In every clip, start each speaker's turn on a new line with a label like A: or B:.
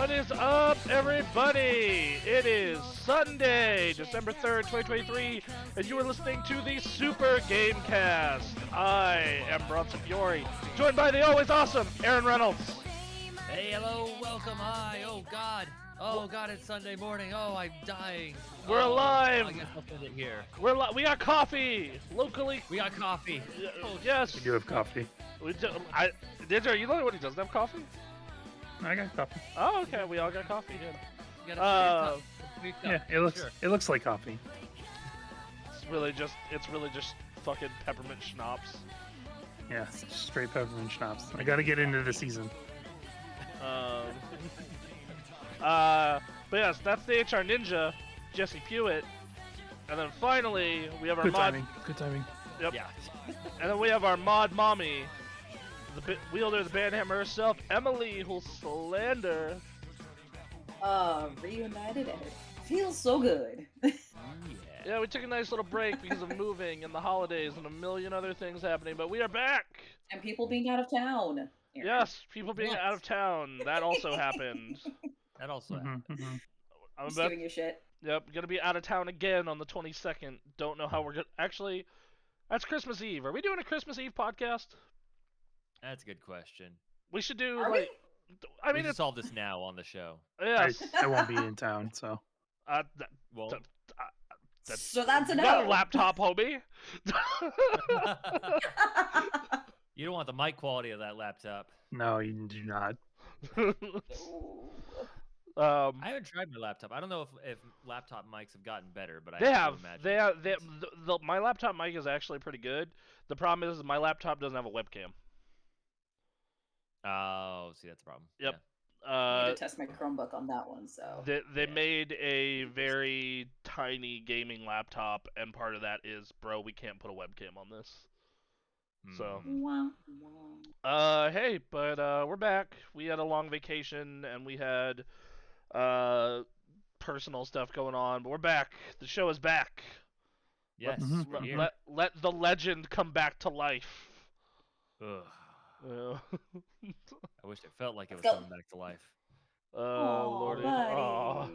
A: What is up, everybody? It is Sunday, December 3rd, 2023, and you are listening to the Super Gamekast. I am Bronson Fiore, joined by the always awesome Aaron Reynolds.
B: Hey, hello, welcome, hi, oh god, it's Sunday morning, oh, I'm dying.
A: We're alive.
B: I guess I'll end it here.
A: We got coffee, locally.
B: We got coffee.
A: Yes.
C: We do have coffee.
A: Did you know what he doesn't have coffee?
C: I got coffee.
A: Oh, okay, we all got coffee. Good.
B: You got a free cup.
C: Yeah,
B: Sure.
C: it looks like coffee.
A: It's really just fucking peppermint schnapps.
C: Yeah, straight peppermint schnapps. I got to get into the season.
A: But yes, that's the HR Ninja, Jesse Pewitt, and then finally we have our
C: Good
A: mod.
C: timing. Good timing.
A: Yep.
B: Yeah.
A: And then we have our mod mommy, the wielder of the bandhammer herself, Emily Hulslander.
D: Reunited and it feels so good.
A: Yeah, we took a nice little break because of moving and the holidays and a million other things happening, but we are back.
D: And people being out of town. Aaron.
A: Yes, people being out of town. That also happened.
B: That also happened.
A: I'm
D: Just
A: about,
D: giving you shit.
A: Yep, gonna be out of town again on the 22nd. Don't know how we're gonna. Actually, that's Christmas Eve. Are we doing a Christmas Eve podcast?
B: That's a good question.
A: We should do
D: Are
A: like. I
B: We
A: mean,
B: can
A: it's
B: solve this now on the show.
A: yes.
C: I won't be in town, so.
B: Well,
D: So that's a
A: You got a
D: no.
A: laptop, homie.
B: you don't want the mic quality of that laptop.
C: No, you do not.
B: I haven't tried my laptop. I don't know if laptop mics have gotten better, but
A: They
B: I
A: have.
B: imagine.
A: They have. My laptop mic is actually pretty good. The problem is my laptop doesn't have a webcam.
B: Oh, see, that's the problem.
A: Yep.
D: I need to test my Chromebook on that one, so.
A: They made a very tiny gaming laptop, and part of that is, bro, we can't put a webcam on this. So.
D: Wah, wah.
A: Hey, but we're back. We had a long vacation, and we had personal stuff going on, but we're back. The show is back.
B: Yes.
C: Mhm.
B: we're here.
A: Let the legend come back to life.
B: Ugh.
A: Uh,
B: I wish it felt like it was
D: Let's go.
B: coming back to life.
D: Aw,
A: Lordy.
D: buddy.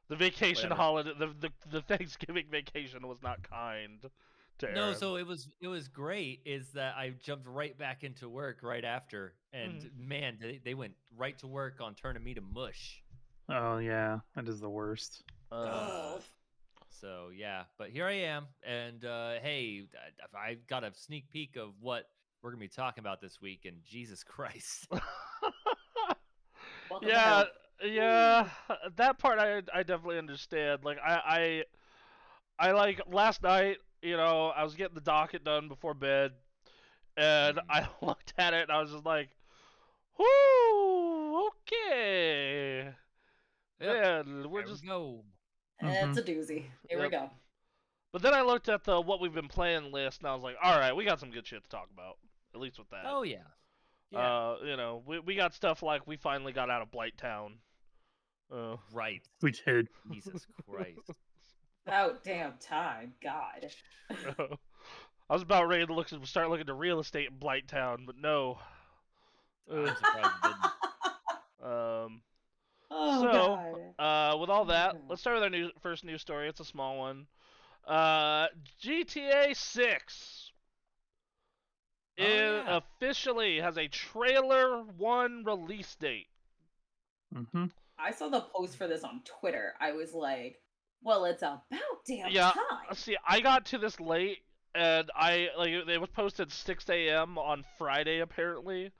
A: The vacation
B: Whatever.
A: holiday, the Thanksgiving vacation was not kind to Aaron.
B: No, so it was great. Is that I jumped right back into work right after, and man, they went right to work on turning me to mush.
C: Oh, yeah. That is the worst.
D: Ugh.
B: So yeah, but here I am, and hey, I got a sneak peek of what we're gonna be talking about this week, and Jesus Christ.
D: Welcome to
A: Yeah,
D: hell.
A: yeah, that part I definitely understand. Like I like last night, I was getting the docket done before bed, and I looked at it and I was just like, "Whoo, okay."
B: Yep,
A: Man,
B: there we go.
D: It's a doozy. Here we
A: Yep.
D: go.
A: But then I looked at the what we've been playing list, and I was like, "All right, we got some good shit to talk about. At least with that."
B: Oh yeah, yeah,
A: We got stuff like we finally got out of Blight Town.
B: right.
C: We did.
B: Jesus Christ.
D: About damn time. God.
A: I was about ready to start looking to real estate in Blight Town, but no.
B: I'm surprised it didn't.
D: Oh,
A: So,
D: God.
A: with all that,
D: Okay.
A: let's start with our first news story. It's a small one. GTA 6
B: yeah.
A: officially has a trailer 1 release date.
C: Mm-hmm.
D: I saw the post for this on Twitter. I was like, well, it's about damn
A: Yeah,
D: time.
A: see, I got to this late, and it was posted 6 a.m. on Friday, apparently.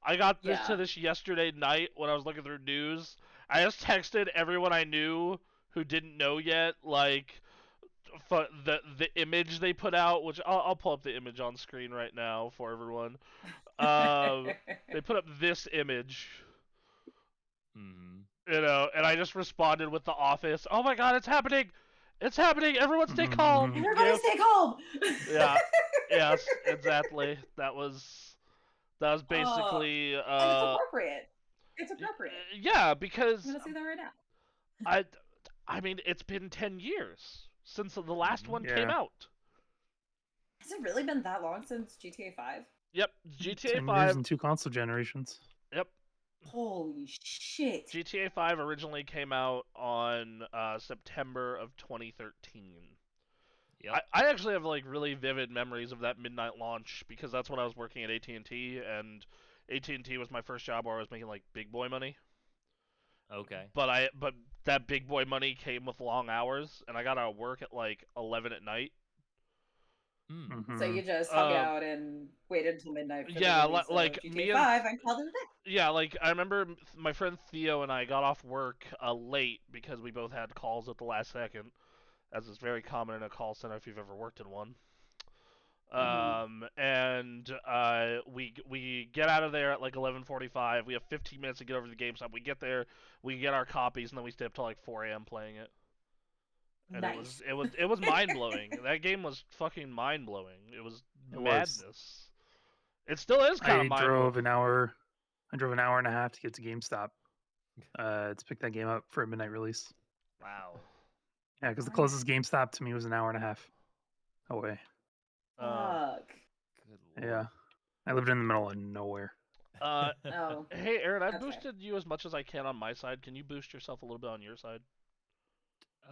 A: I got to this yesterday night when I was looking through news. I just texted everyone I knew who didn't know yet, like, the image they put out, which I'll pull up the image on screen right now for everyone. They put up this image,
B: Mhm.
A: and I just responded with The Office. Oh my god, it's happening! It's happening! Everyone stay calm!
D: Everybody
A: Yep.
D: stay calm.
A: Yeah. Yes, exactly. That was basically
D: And it's appropriate. It's appropriate.
A: yeah, because
D: I'm gonna say that right now.
A: I mean, it's been 10 years since the last one
C: Yeah.
A: came out.
D: Has it really been that long since GTA 5?
A: Yep,
C: 10
A: GTA
C: years
A: 5.
C: and 2 console generations.
A: Yep.
D: Holy shit.
A: GTA 5 originally came out on September of 2013.
B: Yep.
A: I actually have like really vivid memories of that midnight launch because that's when I was working at AT&T, and AT&T was my first job where I was making like big boy money.
B: Okay.
A: But that big boy money came with long hours, and I got out of work at like 11 at night.
D: So you just hung out and waited until midnight for the release
A: like
D: of GTA
A: me and
D: 5 and called it a day.
A: yeah, like I remember my friend Theo and I got off work late because we both had calls at the last second, as is very common in a call center if you've ever worked in one. And we get out of there at like 11:45. We have 15 minutes to get over to the GameStop. We get there, we get our copies, and then we stay up till like 4 a.m. playing it. And
D: Nice.
A: it was mind blowing. That game was fucking mind blowing. It was
C: It was.
A: madness. It still is kind of
C: I
A: mind
C: drove
A: blowing.
C: an hour. I drove an hour and a half to get to GameStop to pick that game up for a midnight release.
A: Wow.
C: Yeah, because the closest GameStop to me was an hour and a half away.
D: Fuck.
B: Good lord.
C: Yeah, I lived in the middle of nowhere.
D: Oh.
A: Hey Aaron, I've
D: That's fair.
A: boosted you as much as I can on my side. Can you boost yourself a little bit on your side,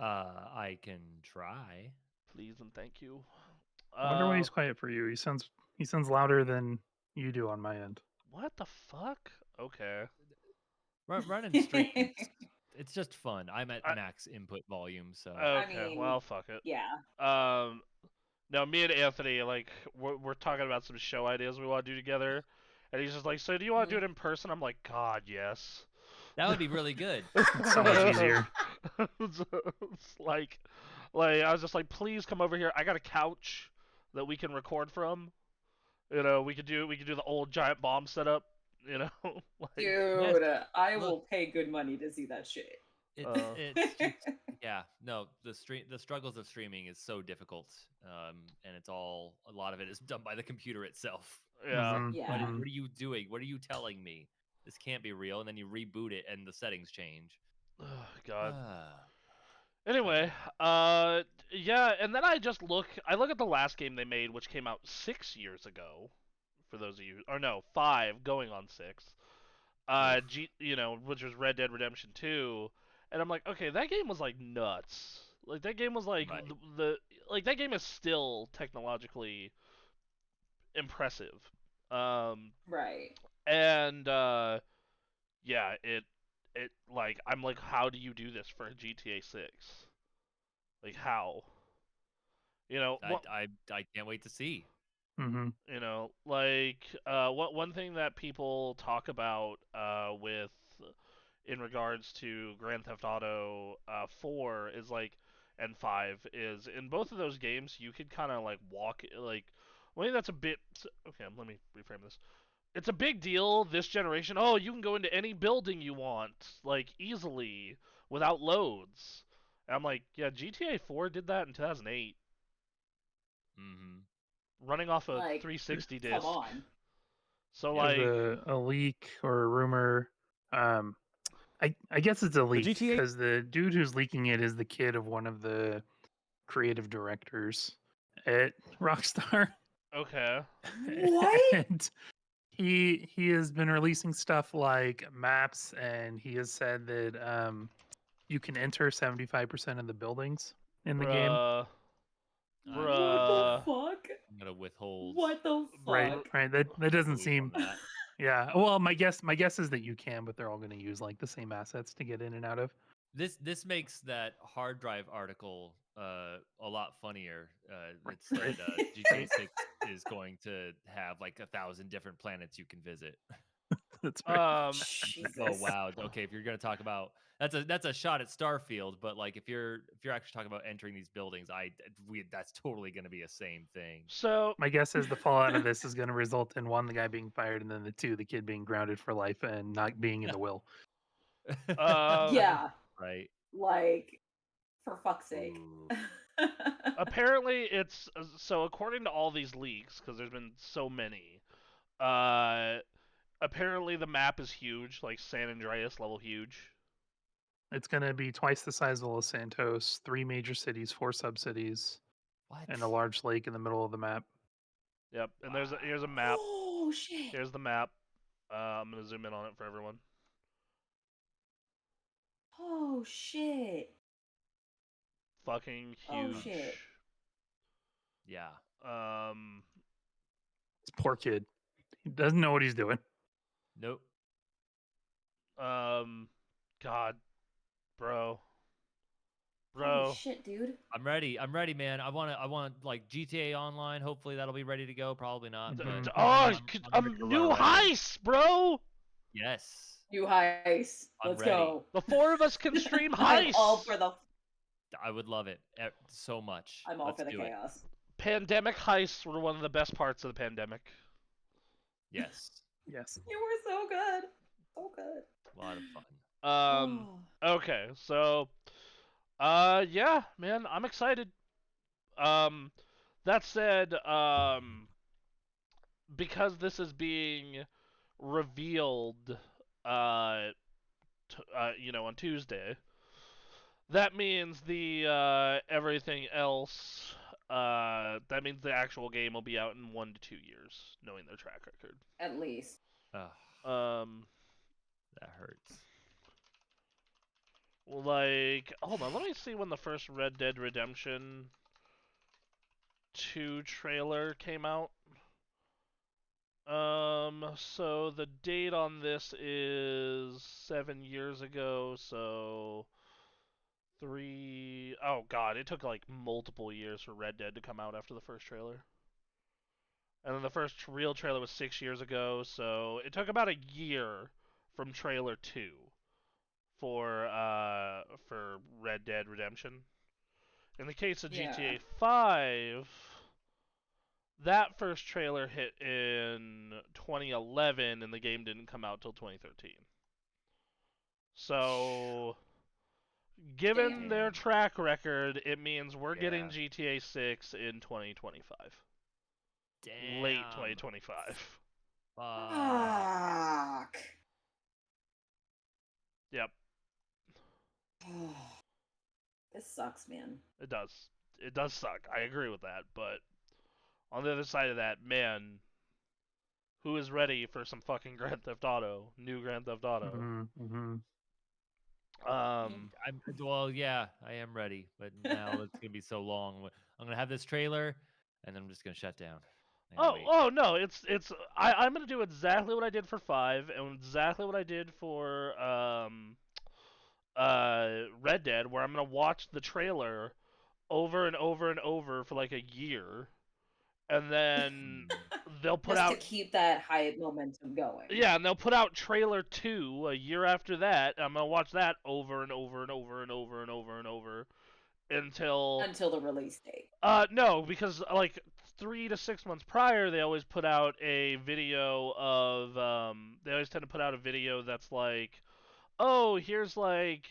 B: I can try.
A: please and thank you?
C: I wonder why he's quiet for you. He sounds louder than you do on my end.
A: What the fuck? Okay.
B: Running streams. It's just fun. I'm at
A: I-
B: max input volume, so.
A: Okay.
D: mean,
A: Well, fuck it.
D: Yeah.
A: No, me and Anthony, like, we're talking about some show ideas we want to do together, and he's just like, "So, do you want to do it in person?" I'm like, "God, yes."
B: That would be really good.
C: It's so much easier.
A: It's like I was just like, "Please come over here. I got a couch that we can record from. You know, we could do the old giant bomb setup. You know, like,
D: Dude, I
B: Look.
D: will pay good money to see that shit.
B: It's just, yeah, no, the struggles of streaming is so difficult, and it's all, a lot of it is done by the computer itself.
A: yeah."
C: Mhm,
D: Yeah.
C: mhm.
B: What are you doing? What are you telling me? This can't be real. And then you reboot it and the settings change.
A: Oh, God.
B: Ah.
A: Anyway, yeah, and then I look at the last game they made, which came out 6 years ago. For those of you, or no, 5, going on 6. Which was Red Dead Redemption 2, and I'm like, okay, that game was like nuts. Like that game was like
B: Right.
A: that game is still technologically impressive.
D: Right.
A: And yeah, it like I'm like, how do you do this for a GTA 6? Like how? You know,
B: I can't wait to see.
C: Mhm.
A: you know, like what one thing that people talk about with in regards to Grand Theft Auto 4 is like and 5 is in both of those games you could kind of like walk like well, that's a bit okay, let me reframe this. It's a big deal this generation. Oh, you can go into any building you want like easily without loads. And I'm like, yeah, GTA 4 did that in 2008
B: Mm-hmm.
A: running off a
D: Like,
A: 360 disc.
D: come on.
A: So
B: Yeah.
C: There's
A: like
C: a leak or a rumor. I guess it's a leak
E: GTA
C: because the dude who's leaking it is the kid of one of the creative directors at Rockstar.
A: okay.
D: What?
C: And he has been releasing stuff like maps, and he has said that you can enter 75% of the buildings in the game.
A: Bruh.
B: I'm
D: What
A: Bruh.
D: the fuck?
B: gonna withhold.
D: What the
C: Right,
D: fuck?
C: right. That doesn't
B: belief on
C: seem.
B: that.
C: Yeah. Well, my guess is that you can, but they're all going to use like the same assets to get in and out of.
B: This makes that hard drive article a lot funnier. It
C: Right.
B: said GTA 6 is going to have like 1,000 different planets you can visit.
C: That's right.
D: Jesus.
B: Oh wow. Okay, if you're gonna talk about that's a shot at Starfield, but like if you're actually talking about entering these buildings, that's totally gonna be a same thing.
A: So
C: My guess is the fallout of this is going to result in one, the guy being fired, and then the two, the kid being grounded for life and not being in the will.
D: Yeah.
B: Right.
D: Like, for fuck's sake.
B: Ooh.
A: apparently it's so according to all these leaks because there's been so many. Apparently the map is huge, like San Andreas level huge.
C: It's going to be twice the size of Los Santos, 3 major cities, 4 sub-cities,
B: What?
C: and a large lake in the middle of the map.
A: Yep, and here's a map.
D: Oh, shit.
A: Here's the map. I'm gonna zoom in on it for everyone.
D: Oh shit.
A: Fucking
D: Oh
A: huge.
D: shit.
B: Yeah.
C: This poor kid. He doesn't know what he's doing.
B: Nope.
A: God, bro.
D: Holy shit, dude.
B: I'm ready, man. I want like GTA Online. Hopefully that'll be ready to go. Probably not, but
C: Mhm.
A: Oh,
B: I'm ready to
A: new
B: run already.
A: heist, bro.
B: Yes,
D: New heist.
B: I'm
D: Let's
B: ready.
D: go.
A: The four of us can stream
D: I'm all
A: heists.
D: for the
B: I would love it so much.
D: I'm all
B: Let's
D: for the
B: do it.
D: chaos.
A: Pandemic heists were one of the best parts of the pandemic.
B: Yes,
C: Yes.
D: You were so good. So good.
B: a lot of fun.
A: Okay, so, yeah, man, I'm excited. That said, because this is being revealed, on Tuesday, that means the everything else. That means the actual game will be out in 1 to 2 years, knowing their track record.
D: At least.
B: Ugh, that hurts.
A: Like, hold on, let me see when the first Red Dead Redemption 2 trailer came out. So the date on this is 7 years ago, so oh god, it took like multiple years for Red Dead to come out after the first trailer. And then the first real trailer was 6 years ago, so it took about a year from trailer 2 for Red Dead Redemption. In the case of GTA 5, that first trailer hit in 2011 and the game didn't come out till 2013. So, given their track record, it means we're getting GTA 6 in 2025.
B: Damn.
A: Late 2025.
D: Fuck.
A: Yep.
D: This sucks, man.
A: It does. It does suck. I agree with that, but on the other side of that, man, who is ready for some fucking Grand Theft Auto? New Grand Theft Auto.
C: Mm-hmm.
B: Well, yeah, I am ready, but now it's gonna be so long. I'm gonna have this trailer, and then I'm just gonna shut down.
A: Oh no! I'm gonna do exactly what I did for 5 and exactly what I did for Red Dead, where I'm gonna watch the trailer over and over and over for like a year, and then they'll put
D: Just
A: out
D: to keep that high momentum going.
A: Yeah, and they'll put out trailer 2 a year after that. And I'm gonna watch that over and over and over and over and over and over until
D: the release date.
A: No, because like 3 to 6 months prior, they always put out a video of they always tend to put out a video that's like, oh, here's like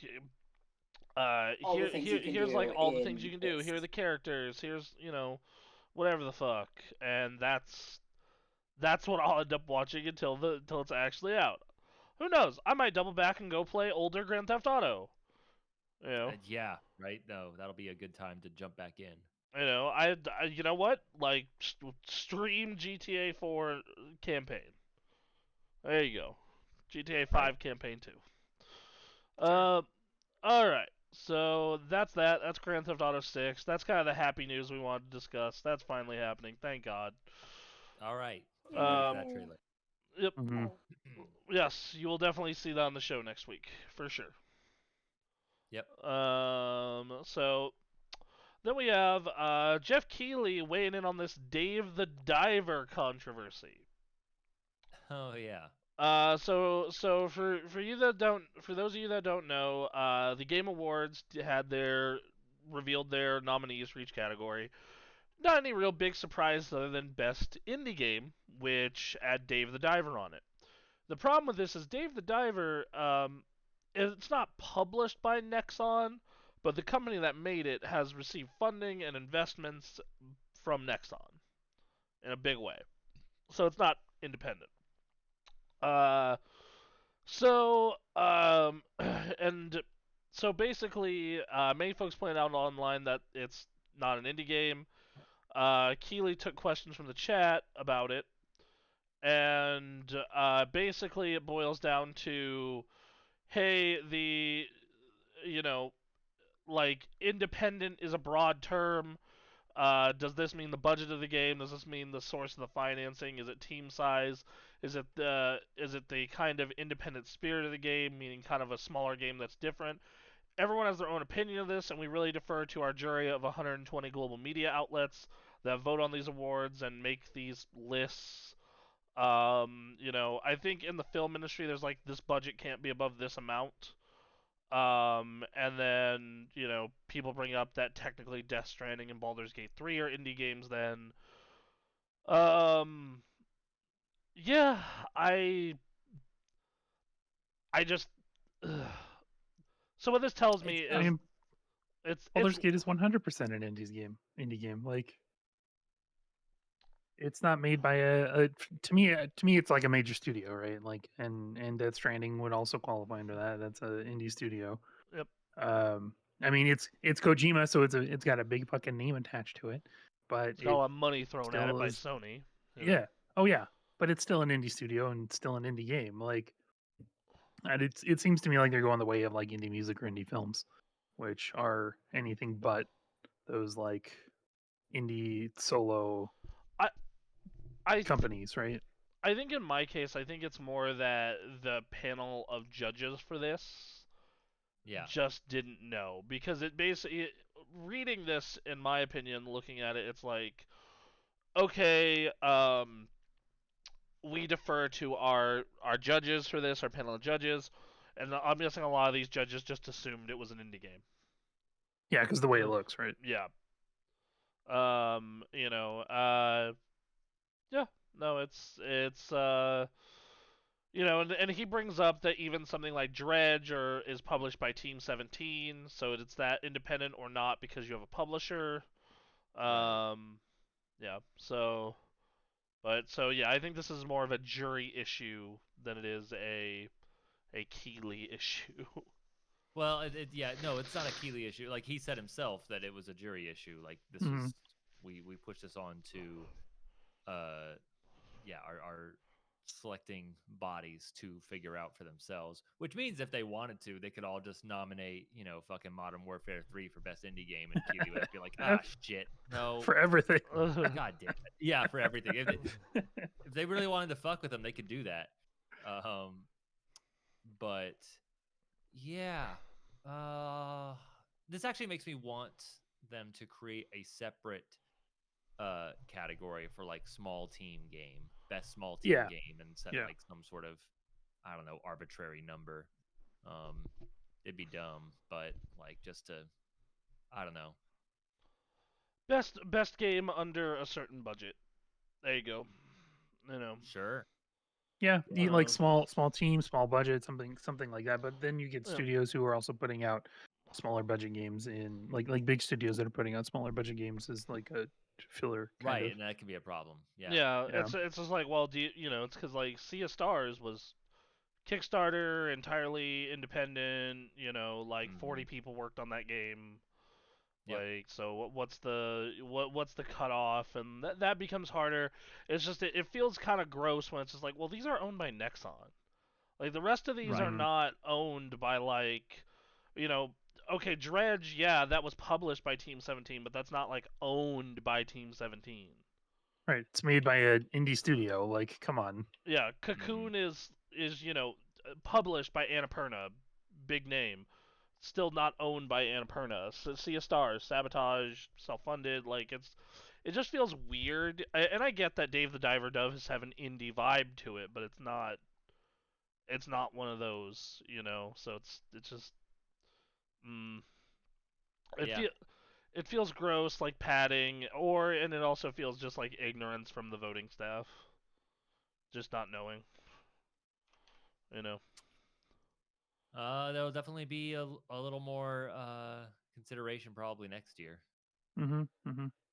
A: here's like all the things you can do. Here are the characters. Here's whatever the fuck, and that's what I'll end up watching until it's actually out. Who knows? I might double back and go play older Grand Theft Auto.
B: Yeah, right. No, that'll be a good time to jump back in.
A: I you know what? Like stream GTA 4 campaign. There you go. GTA 5 campaign 2.
B: Sure.
A: All right. So that's that. That's Grand Theft Auto 6. That's kind of the happy news we wanted to discuss. That's finally happening. Thank God.
B: All right. I'm ready for that trailer.
A: Yep.
C: Mm-hmm.
A: Yes, you will definitely see that on the show next week for sure.
B: Yep.
A: So then we have Jeff Keighley weighing in on this Dave the Diver controversy.
B: Oh yeah.
A: So for those of you that don't know, the Game Awards revealed their nominees for each category. Not any real big surprise other than Best Indie Game, which had Dave the Diver on it. The problem with this is Dave the Diver, it's not published by Nexon, but the company that made it has received funding and investments from Nexon in a big way. So it's not independent. And so basically, many folks pointed out online that it's not an indie game. Keeley took questions from the chat about it, and basically it boils down to, hey, you know, like independent is a broad term. Does this mean the budget of the game? Does this mean the source of the financing? Is it team size? Is it the kind of independent spirit of the game, meaning kind of a smaller game that's different? Everyone has their own opinion of this, and we really defer to our jury of 120 global media outlets that vote on these awards and make these lists. I think in the film industry, there's like this budget can't be above this amount. And then, people bring up that technically Death Stranding and Baldur's Gate 3 are indie games then. Um, yeah, I just so what this tells me
C: I
A: is
C: mean,
A: it's
C: Baldur's Gate is 100% an indie game. Like, it's not made by to me it's like a major studio, right? Like, and Death Stranding would also qualify under that. That's an indie studio.
A: Yep.
C: I mean, it's Kojima, so it's got a big fucking name attached to it, but
A: It's got a lot of money thrown at it
C: still
A: by
C: is
A: Sony.
C: yeah. Oh yeah, but it's still an indie studio and still an indie game. Like, and it seems to me like they're going the way of like indie music or indie films, which are anything but those like indie solo
A: I I
C: companies, right?
A: I think in my case, I think it's more that the panel of judges for this
B: Yeah.
A: just didn't know, because it basically, reading this, in my opinion, looking at it, it's like, okay, we defer to our judges for this, our panel of judges, and I'm guessing a lot of these judges just assumed it was an indie game.
C: Yeah, because the way it looks, right?
A: Yeah. Yeah. No, and he brings up that even something like Dredge is published by Team 17, so it's that independent or not because you have a publisher.
B: Right.
A: Yeah. So I think this is more of a jury issue than it is a Keeley issue.
B: Well, no, it's not a Keeley issue. Like he said himself that it was a jury issue. Like this
C: Mhm.
B: was we pushed this on to our selecting bodies to figure out for themselves, which means if they wanted to, they could all just nominate, fucking Modern Warfare 3 for best indie game, and Keeley would be like, shit, no,
C: For everything.
B: god damn it, yeah, for everything. If they really wanted to fuck with them, they could do that. But yeah, this actually makes me want them to create a separate category for like small team game, best small team game, and set like some sort of, I don't know, arbitrary number. It'd be dumb, but like just to, I don't know.
A: Best game under a certain budget. There you go.
B: Sure.
C: Yeah, like small team, small budget, something like that. But then you get studios who are also putting out smaller budget games in like big studios that are putting out smaller budget games as like a filler,
B: right?
C: of.
B: And that can be a problem.
A: Yeah. It's just like, well, it's because like Sea of Stars was Kickstarter, entirely independent. 40 people worked on that game.
B: Yep.
A: Like, so what's the cutoff, and that becomes harder. It's just it feels kind of gross when it's just like, well, these are owned by Nexon. Like the rest of these are not owned by like, okay, Dredge, yeah, that was published by Team 17, but that's not like owned by Team 17.
C: Right, it's made by an indie studio. Like, come on.
A: Yeah, Cocoon is published by Annapurna, big name. Still not owned by Annapurna. Sea of Stars, Sabotage, self-funded. Like it just feels weird. And I get that Dave the Diver does have an indie vibe to it, but it's not. It's not one of those, So it's just. It feels gross, like padding, and it also feels just like ignorance from the voting staff, just not knowing.
B: There'll definitely be a little more consideration probably next year.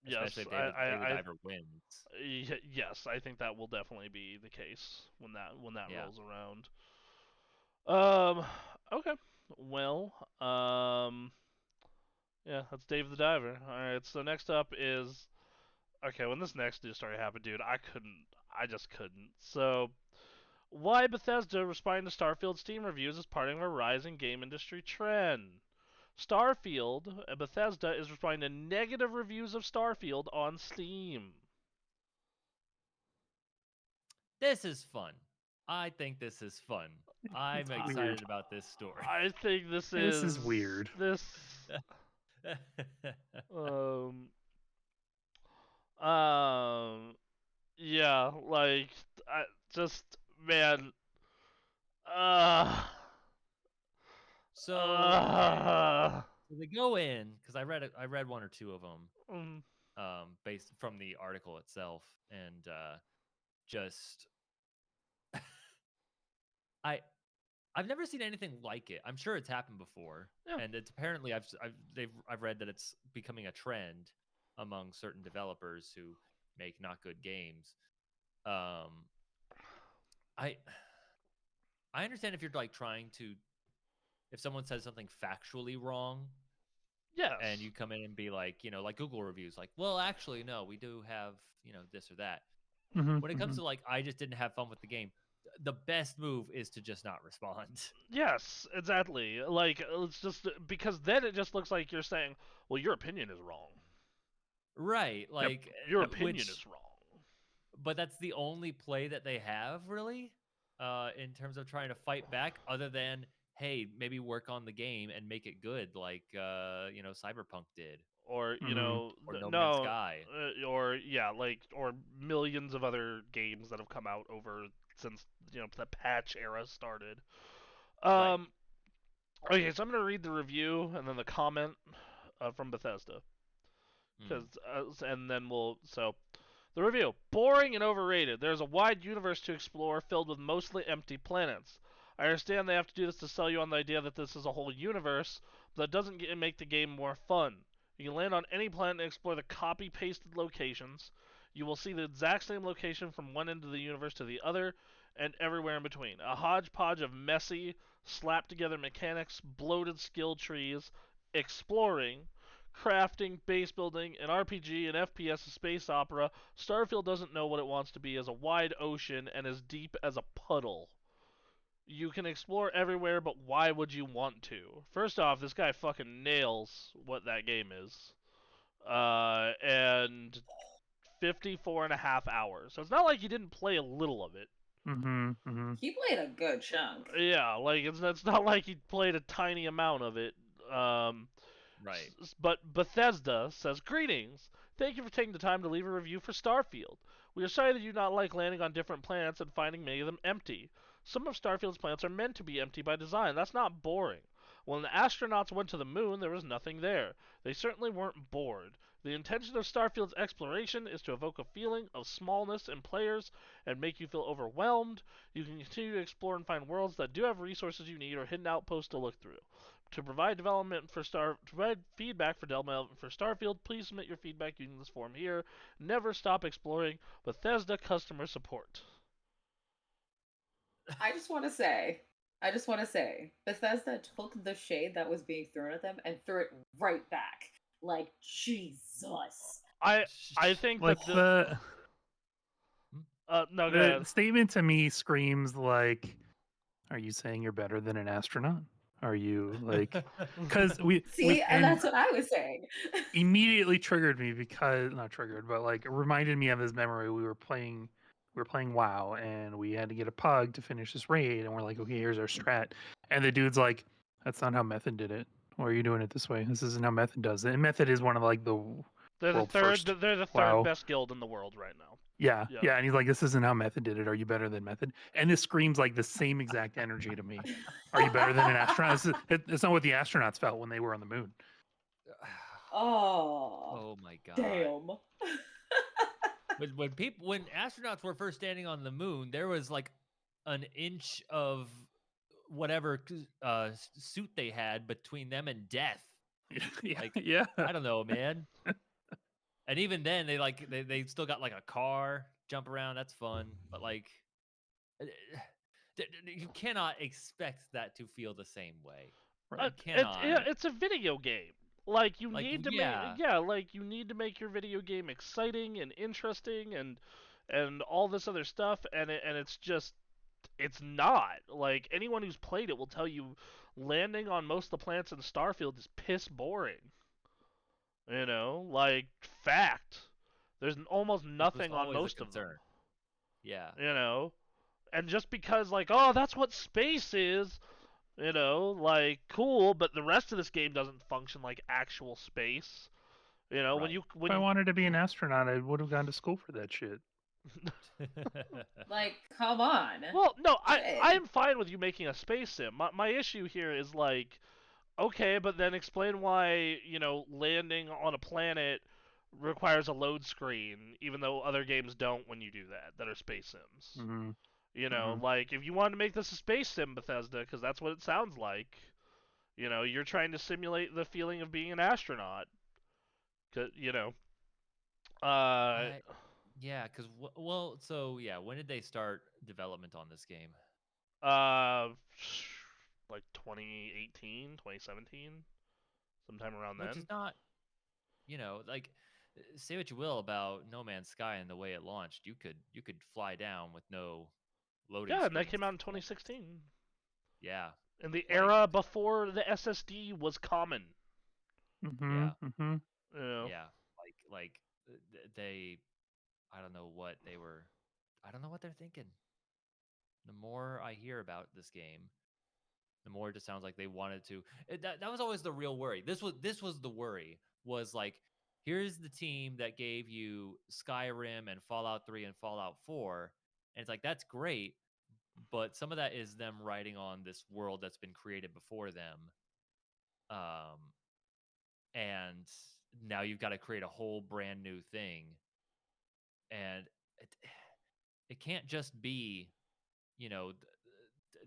A: Yes,
B: Especially if David Diver wins.
A: Yes, I think that will definitely be the case when that rolls around. Okay. Well, yeah, that's Dave the Diver. All right, so next up is, okay, when this next news story happened, dude, I just couldn't. So, why Bethesda responding to Starfield Steam reviews is part of a rising game industry trend. Starfield, Bethesda is responding to negative reviews of Starfield on Steam.
B: This is fun. I think this is fun. I'm
C: It's
B: excited
C: weird.
B: about this story.
A: I think this
C: is weird.
A: This um yeah, like I just man
B: So,
A: uh,
B: so they go in because I read one or two of them
A: mm,
B: based from the article itself, and just I've never seen anything like it. I'm sure it's happened before,
A: yeah.
B: and it's apparently I've read that it's becoming a trend among certain developers who make not good games. I I understand if you're like trying to, if someone says something factually wrong,
A: Yes.
B: and you come in and be like, like Google reviews, like, well, actually, no, we do have, this or that. When it comes to like, I just didn't have fun with the game, the best move is to just not respond.
A: Yes, exactly. Like it's just because then it just looks like you're saying, well, your opinion is wrong.
B: Right, like
A: your opinion is wrong.
B: But that's the only play that they have, really, in terms of trying to fight back, other than, hey, maybe work on the game and make it good, like Cyberpunk did,
A: or
B: or No Man's Sky,
A: or millions of other games that have come out over since the patch era started.
B: Right.
A: Okay, so I'm gonna read the review and then the comment from Bethesda, and then the review: boring and overrated. There's a wide universe to explore filled with mostly empty planets. I understand they have to do this to sell you on the idea that this is a whole universe, but that doesn't make the game more fun. You can land on any planet and explore the copy-pasted locations. You will see the exact same location from one end of the universe to the other, and everywhere in between. A hodgepodge of messy, slapped-together mechanics, bloated skill trees, exploring, crafting, base building, an RPG, an FPS, a space opera. Starfield doesn't know what it wants to be as a wide ocean and as deep as a puddle. You can explore everywhere, but why would you want to? First off, this guy fucking nails what that game is. And 54 and a half hours. So it's not like he didn't play a little of it.
D: He played a good chunk.
A: Yeah, like it's not like he played a tiny amount of it.
B: Right.
A: But Bethesda says, greetings. Thank you for taking the time to leave a review for Starfield. We are sorry that you do not like landing on different planets and finding many of them empty. Some of Starfield's planets are meant to be empty by design. That's not boring. When the astronauts went to the moon, there was nothing there. They certainly weren't bored. The intention of Starfield's exploration is to evoke a feeling of smallness in players and make you feel overwhelmed. You can continue to explore and find worlds that do have resources you need or hidden outposts to look through. To provide feedback for development for Starfield, please submit your feedback using this form here. Never stop exploring. Bethesda customer support.
D: I just want to say, Bethesda took the shade that was being thrown at them and threw it right back. Like, Jesus.
A: I think
C: like
A: that
C: the statement to me screams like, "Are you saying you're better than an astronaut? Are you like?" Because
D: and that's what I was saying.
C: Immediately triggered me because not triggered, but like it reminded me of his memory. We were playing WoW, and we had to get a pug to finish this raid, and we're like, okay, here's our strat, and the dude's like, that's not how Method did it. Why are you doing it this way? This isn't how Method does it. And Method is one of like
A: they're the third best guild in the world right now.
C: Yeah, and he's like, this isn't how Method did it. Are you better than Method? And this screams like the same exact energy to me. Are you better than an astronaut? It's not what the astronauts felt when they were on the moon.
B: Oh my god.
D: Damn.
B: when astronauts were first standing on the moon, there was like an inch of whatever suit they had between them and death.
C: Yeah.
B: I don't know, man. And even then, they still got like a car, jump around. That's fun, but like, you cannot expect that to feel the same way.
C: Right.
A: It's a video game. Like you need to make your video game exciting and interesting and all this other stuff, and it's just it's not. Like, anyone who's played it will tell you landing on most of the planets in Starfield is piss boring. Like, fact. There's almost
B: Which was
A: nothing on
B: always a
A: most of them.
B: concern. Yeah.
A: And just because, like, oh, that's what space is, like, cool, but the rest of this game doesn't function like actual space.
B: Right.
C: If I wanted to be an astronaut, I would have gone to school for that shit.
D: Like, come on.
A: Well, no, I am fine with you making a space sim. My issue here is, like, okay, but then explain why, landing on a planet requires a load screen, even though other games don't when you do that are space sims.
C: Mm-hmm.
A: Like, if you wanted to make this a space sim, Bethesda, because that's what it sounds like, you're trying to simulate the feeling of being an astronaut. Uh,
B: Yeah, because, well, so, yeah, when did they start development on this game?
A: like 2018, 2017, sometime around
B: Which
A: then.
B: is not, like, say what you will about No Man's Sky and the way it launched. You could fly down with no loading
A: Yeah, and that
B: screens
A: came out in
B: to advance.
A: 2016.
B: Yeah.
A: In the
B: Like,
A: era before the SSD was common.
C: Mm-hmm.
B: yeah.
C: Mm-hmm.
B: Yeah. Like they, I don't know what they were, I don't know what they're thinking. The more I hear about this game, the more it just sounds like they wanted to. That was always the real worry. This was the worry, was like, here's the team that gave you Skyrim and Fallout 3 and Fallout 4, and it's like, that's great, but some of that is them writing on this world that's been created before them. And now you've got to create a whole brand new thing, and it can't just be,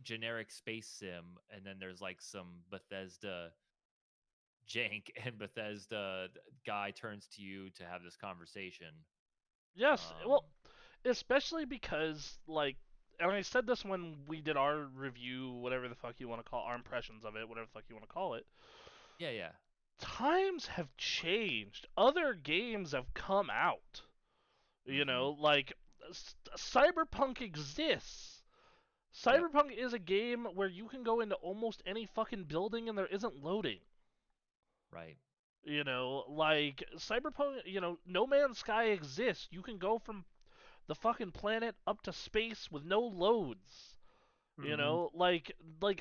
B: generic space sim, and then there's like some Bethesda jank, and Bethesda guy turns to you to have this conversation.
A: Yes, well, especially because, like, and I said this when we did our review, whatever the fuck you want to call our impressions of it, whatever the fuck you want to call it.
B: Yeah.
A: Times have changed. Other games have come out. Like, Cyberpunk exists. Cyberpunk is a game where you can go into almost any fucking building and there isn't loading.
B: Right.
A: Like, Cyberpunk, No Man's Sky exists. You can go from the fucking planet up to space with no loads. Like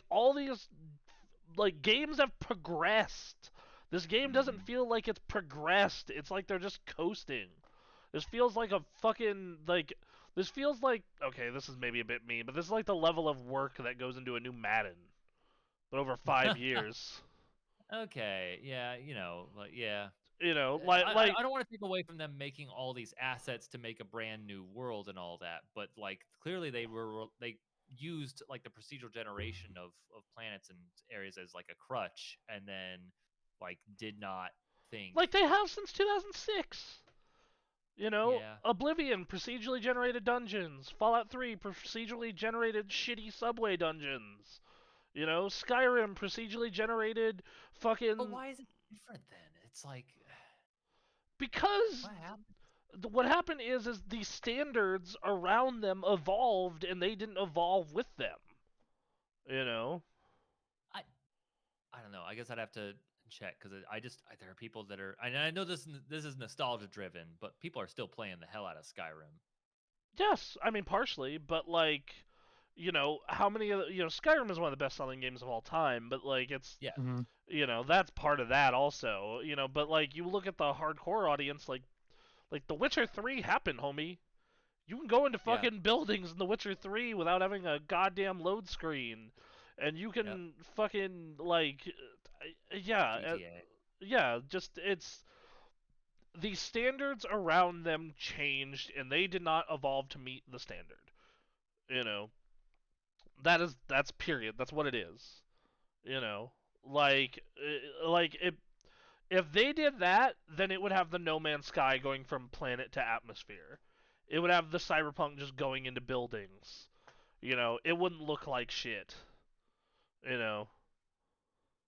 A: all these, like, games have progressed. This game doesn't feel like it's progressed. It's like they're just coasting. This feels like a fucking, like, this feels like, okay, this is maybe a bit mean, but this is like the level of work that goes into a new Madden, but over 5 years.
B: Okay. Yeah. Like, yeah.
A: Like
B: I don't want to take away from them making all these assets to make a brand new world and all that, but, like, clearly they used, like, the procedural generation of planets and areas as, like, a crutch, and then, like, did not think,
A: like they have since 2006.
B: Yeah.
A: Oblivion, procedurally generated dungeons. Fallout 3, procedurally generated shitty subway dungeons. Skyrim, procedurally generated fucking.
B: But why is it different then? It's like,
A: because
B: what happened?
A: What happened is the standards around them evolved and they didn't evolve with them.
B: I don't know. I guess I'd have to check, because there are people that are. I know this is nostalgia driven, but people are still playing the hell out of Skyrim.
A: Yes, I mean partially, but, like, how many of Skyrim is one of the best selling games of all time, but, like, it's
B: Yeah.
A: That's part of that also, but, like, you look at the hardcore audience, like The Witcher 3 happened, homie. You can go into fucking buildings in The Witcher 3 without having a goddamn load screen, and you can fucking, like,
B: GTA.
A: just it's the standards around them changed, and they did not evolve to meet the standard. That's period. That's what it is. Like, if they did that, then it would have the No Man's Sky going from planet to atmosphere. It would have the Cyberpunk just going into buildings. It wouldn't look like shit.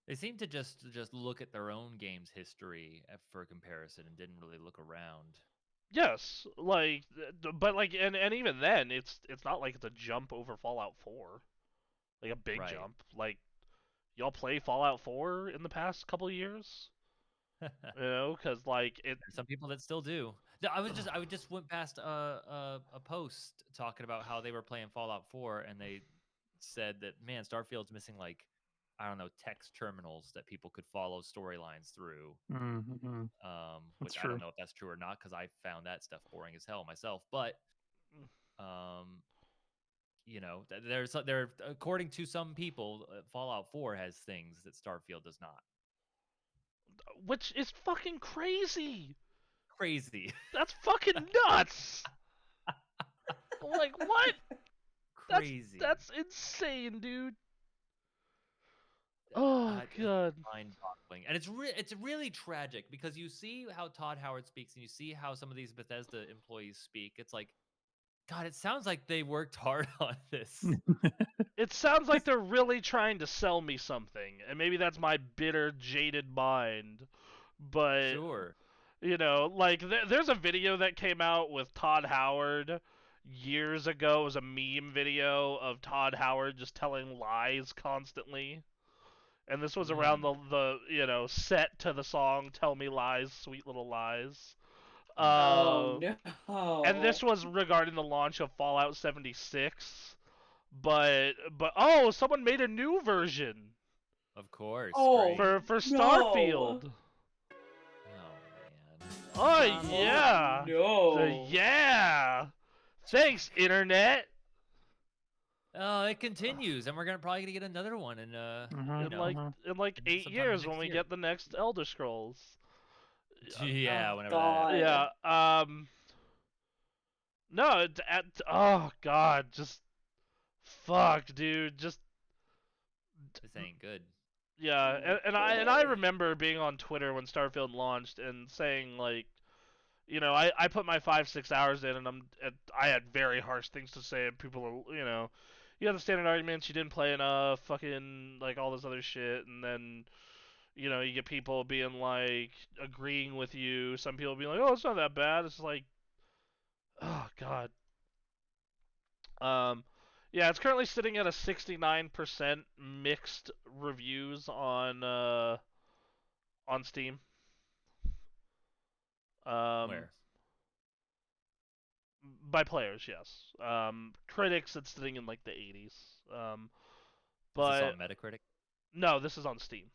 B: They seem to just look at their own game's history for comparison and didn't really look around.
A: Yes, like, but like, and even then, it's not like it's a jump over Fallout 4, like a big
B: Right.
A: jump. Like, y'all play Fallout 4 in the past couple of years, because like it.
B: There's some people that still do. I just went past a post talking about how they were playing Fallout 4, and they said that, man, Starfield's missing, like, I don't know, text terminals that people could follow storylines through.
C: Mm-hmm.
B: Which I don't know if that's true or not, because I found that stuff boring as hell myself. But there, according to some people, Fallout 4 has things that Starfield does not.
A: Which is fucking crazy.
B: Crazy.
A: That's fucking nuts. Like, what?
B: Crazy.
A: That's insane, dude. Oh god.
B: Mind-boggling, and it's really tragic because you see how Todd Howard speaks, and you see how some of these Bethesda employees speak. It's like, God, it sounds like they worked hard on this.
A: It sounds like they're really trying to sell me something, and maybe that's my bitter, jaded mind. But
B: Sure.
A: like there's a video that came out with Todd Howard years ago. It was a meme video of Todd Howard just telling lies constantly. And this was around the set to the song "Tell Me Lies, Sweet Little Lies."
D: Oh no!
A: And this was regarding the launch of Fallout 76. But oh, someone made a new version.
B: Of course.
D: Oh,
A: for Starfield.
B: No. Oh man.
A: Oh yeah.
D: No.
A: Yeah. Thanks, internet.
B: Oh, it continues, and we're probably gonna get another one in
A: in like 8 years when we get the next Elder Scrolls.
B: Yeah,
D: Oh,
B: whenever
D: God.
B: that.
A: Yeah. No. Oh God. Just fuck, dude. Just.
B: This ain't good.
A: Yeah,
D: Oh,
A: and I remember being on Twitter when Starfield launched and saying, like, I put my 5-6 hours in, and I had very harsh things to say, and people are, you have the standard arguments, you didn't play enough, fucking, like, all this other shit, and then, you get people being, like, agreeing with you, some people being like, oh, it's not that bad, it's like, oh, God. Yeah, it's currently sitting at a 69% mixed reviews on Steam.
B: Where?
A: By players, yes. Critics, it's sitting in like the 80s. But
B: Is this on Metacritic?
A: No, this is on Steam.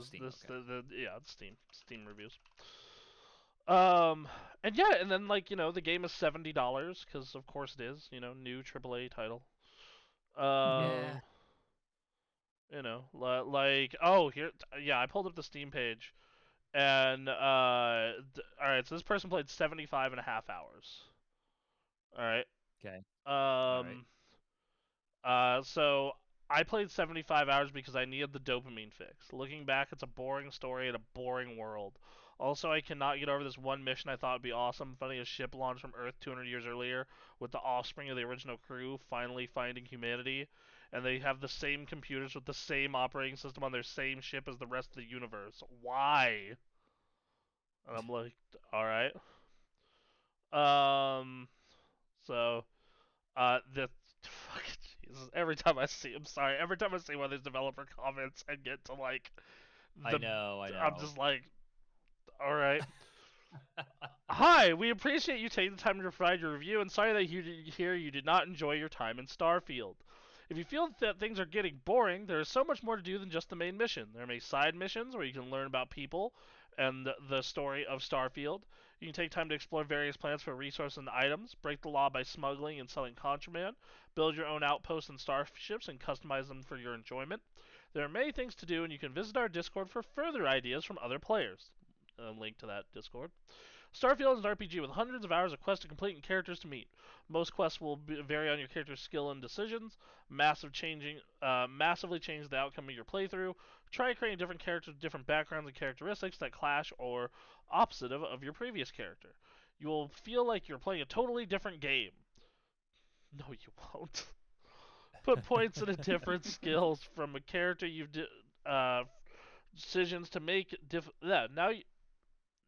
B: Steam.
A: It's Steam reviews. And yeah, and then like the game is $70 because of course it is. New AAA title.
B: Yeah.
A: Like here, yeah, I pulled up the Steam page, and all right, so this person played 75 and a half hours. All right.
B: Okay.
A: So I played 75 hours because I needed the dopamine fix. Looking back, it's a boring story and a boring world. Also, I cannot get over this one mission I thought would be awesome, finding a ship launched from Earth 200 years earlier with the offspring of the original crew finally finding humanity, and they have the same computers with the same operating system on their same ship as the rest of the universe. Why? And I'm like, all right. So, the fucking Jesus. Every time I see, I'm sorry. Every time I see one of these developer comments and get to like,
B: I know.
A: I'm just like, all right. Hi, we appreciate you taking the time to provide your review, and sorry that you did not enjoy your time in Starfield. If you feel that things are getting boring, there is so much more to do than just the main mission. There are many side missions where you can learn about people and the story of Starfield. You can take time to explore various plans for resources and items, break the law by smuggling and selling contraband, build your own outposts and starships, and customize them for your enjoyment. There are many things to do, and you can visit our Discord for further ideas from other players. A link to that Discord. Starfield is an RPG with hundreds of hours of quests to complete and characters to meet. Most quests will vary on your character's skill and decisions, massively change the outcome of your playthrough. Try creating different characters with different backgrounds and characteristics that clash or opposite of your previous character. You will feel like you're playing a totally different game. No, you won't. Put points into different skills from a character you've decisions to make.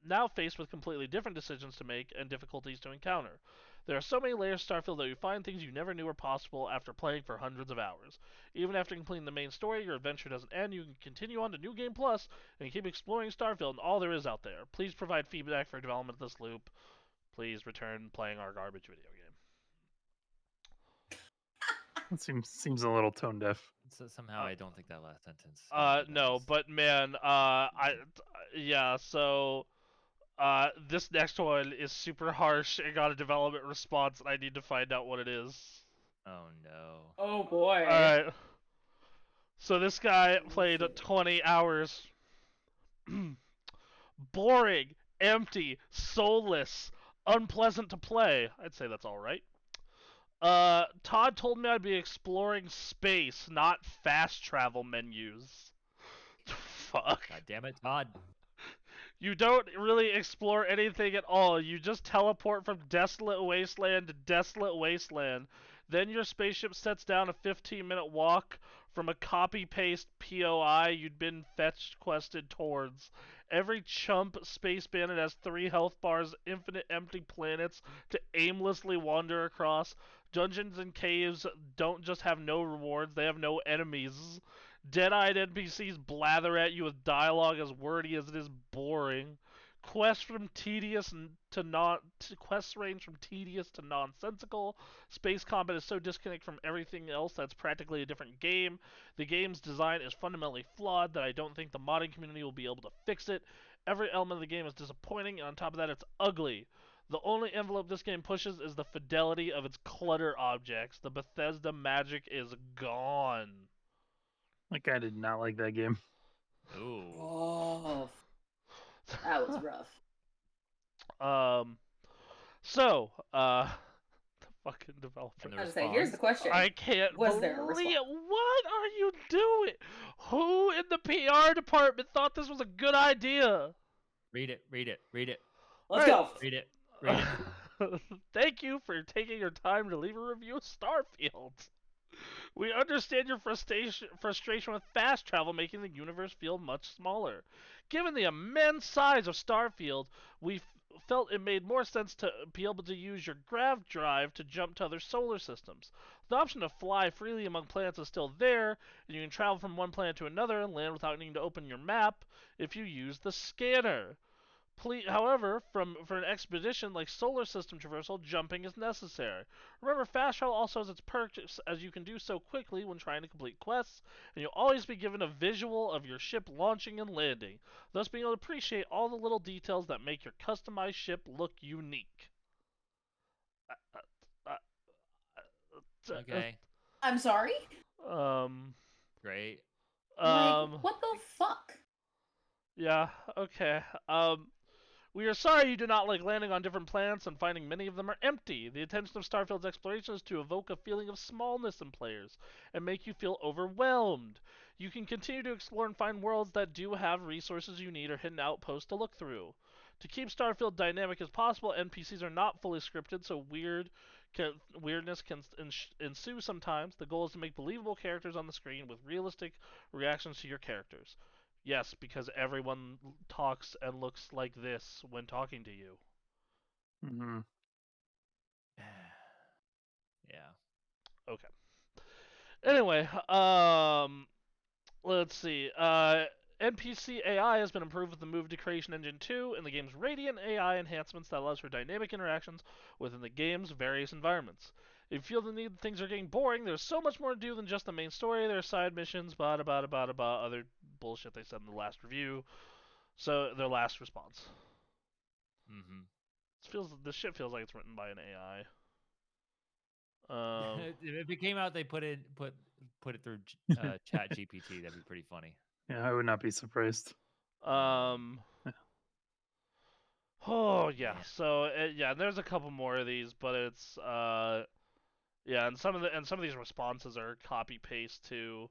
A: now faced with completely different decisions to make and difficulties to encounter. There are so many layers to Starfield that you find things you never knew were possible after playing for hundreds of hours. Even after completing the main story, your adventure doesn't end. You can continue on to New Game Plus and keep exploring Starfield and all there is out there. Please provide feedback for development of this loop. Please return playing our garbage video game.
C: It seems a little tone deaf.
B: So somehow I don't think that last sentence.
A: No, but man, so this next one is super harsh. It got a development response, and I need to find out what it is.
B: Oh no.
D: Oh boy.
A: Alright. So this guy played 20 hours. Boring, empty, soulless, unpleasant to play. I'd say that's alright. Todd told me I'd be exploring space, not fast travel menus. Fuck.
B: God damn it, Todd.
A: You don't really explore anything at all. You just teleport from desolate wasteland to desolate wasteland. Then your spaceship sets down a 15-minute walk from a copy-paste POI you'd been fetched quested towards. Every chump space bandit has 3 health bars, infinite empty planets to aimlessly wander across. Dungeons and caves don't just have no rewards, they have no enemies. Dead-eyed NPCs blather at you with dialogue as wordy as it is boring. Quests range from tedious to nonsensical. Space combat is so disconnected from everything else that's practically a different game. The game's design is fundamentally flawed that I don't think the modding community will be able to fix it. Every element of the game is disappointing, and on top of that, it's ugly. The only envelope this game pushes is the fidelity of its clutter objects. The Bethesda magic is gone.
C: That guy did not like that game.
B: Ooh.
D: Oh, that was rough.
A: The fucking developer.
D: I was saying, here's the question.
A: I can't
D: Was there a
A: believe
D: response?
A: What are you doing? Who in the PR department thought this was a good idea?
B: Read it.
D: Let's go.
B: Read it.
A: Thank you for taking your time to leave a review of Starfield. We understand your frustration with fast travel making the universe feel much smaller. Given the immense size of Starfield, we felt it made more sense to be able to use your grav drive to jump to other solar systems. The option to fly freely among planets is still there, and you can travel from one planet to another and land without needing to open your map if you use the scanner. However, for an expedition like solar system traversal, jumping is necessary. Remember, fast travel also has its perks, as you can do so quickly when trying to complete quests, and you'll always be given a visual of your ship launching and landing, thus being able to appreciate all the little details that make your customized ship look unique.
B: Okay.
D: I'm sorry?
B: Great.
D: What the fuck?
A: Yeah, okay. We are sorry you do not like landing on different planets and finding many of them are empty. The intention of Starfield's exploration is to evoke a feeling of smallness in players and make you feel overwhelmed. You can continue to explore and find worlds that do have resources you need or hidden outposts to look through. To keep Starfield dynamic as possible, NPCs are not fully scripted, so weirdness can ensue sometimes. The goal is to make believable characters on the screen with realistic reactions to your characters. Yes, because everyone talks and looks like this when talking to you.
C: Mm-hmm.
B: Yeah.
A: Okay. Anyway, let's see. NPC AI has been improved with the Move to Creation Engine 2 and the game's Radiant AI enhancements that allows for dynamic interactions within the game's various environments. If you feel the need things are getting boring, there's so much more to do than just the main story. There are side missions, other bullshit they said in the last review. So, their last response. This shit feels like it's written by an AI.
B: If it came out, they put it through Chat GPT. That'd be pretty funny.
C: Yeah, I would not be surprised.
A: Oh yeah. So there's a couple more of these, but it's and some of these responses are copy paste too.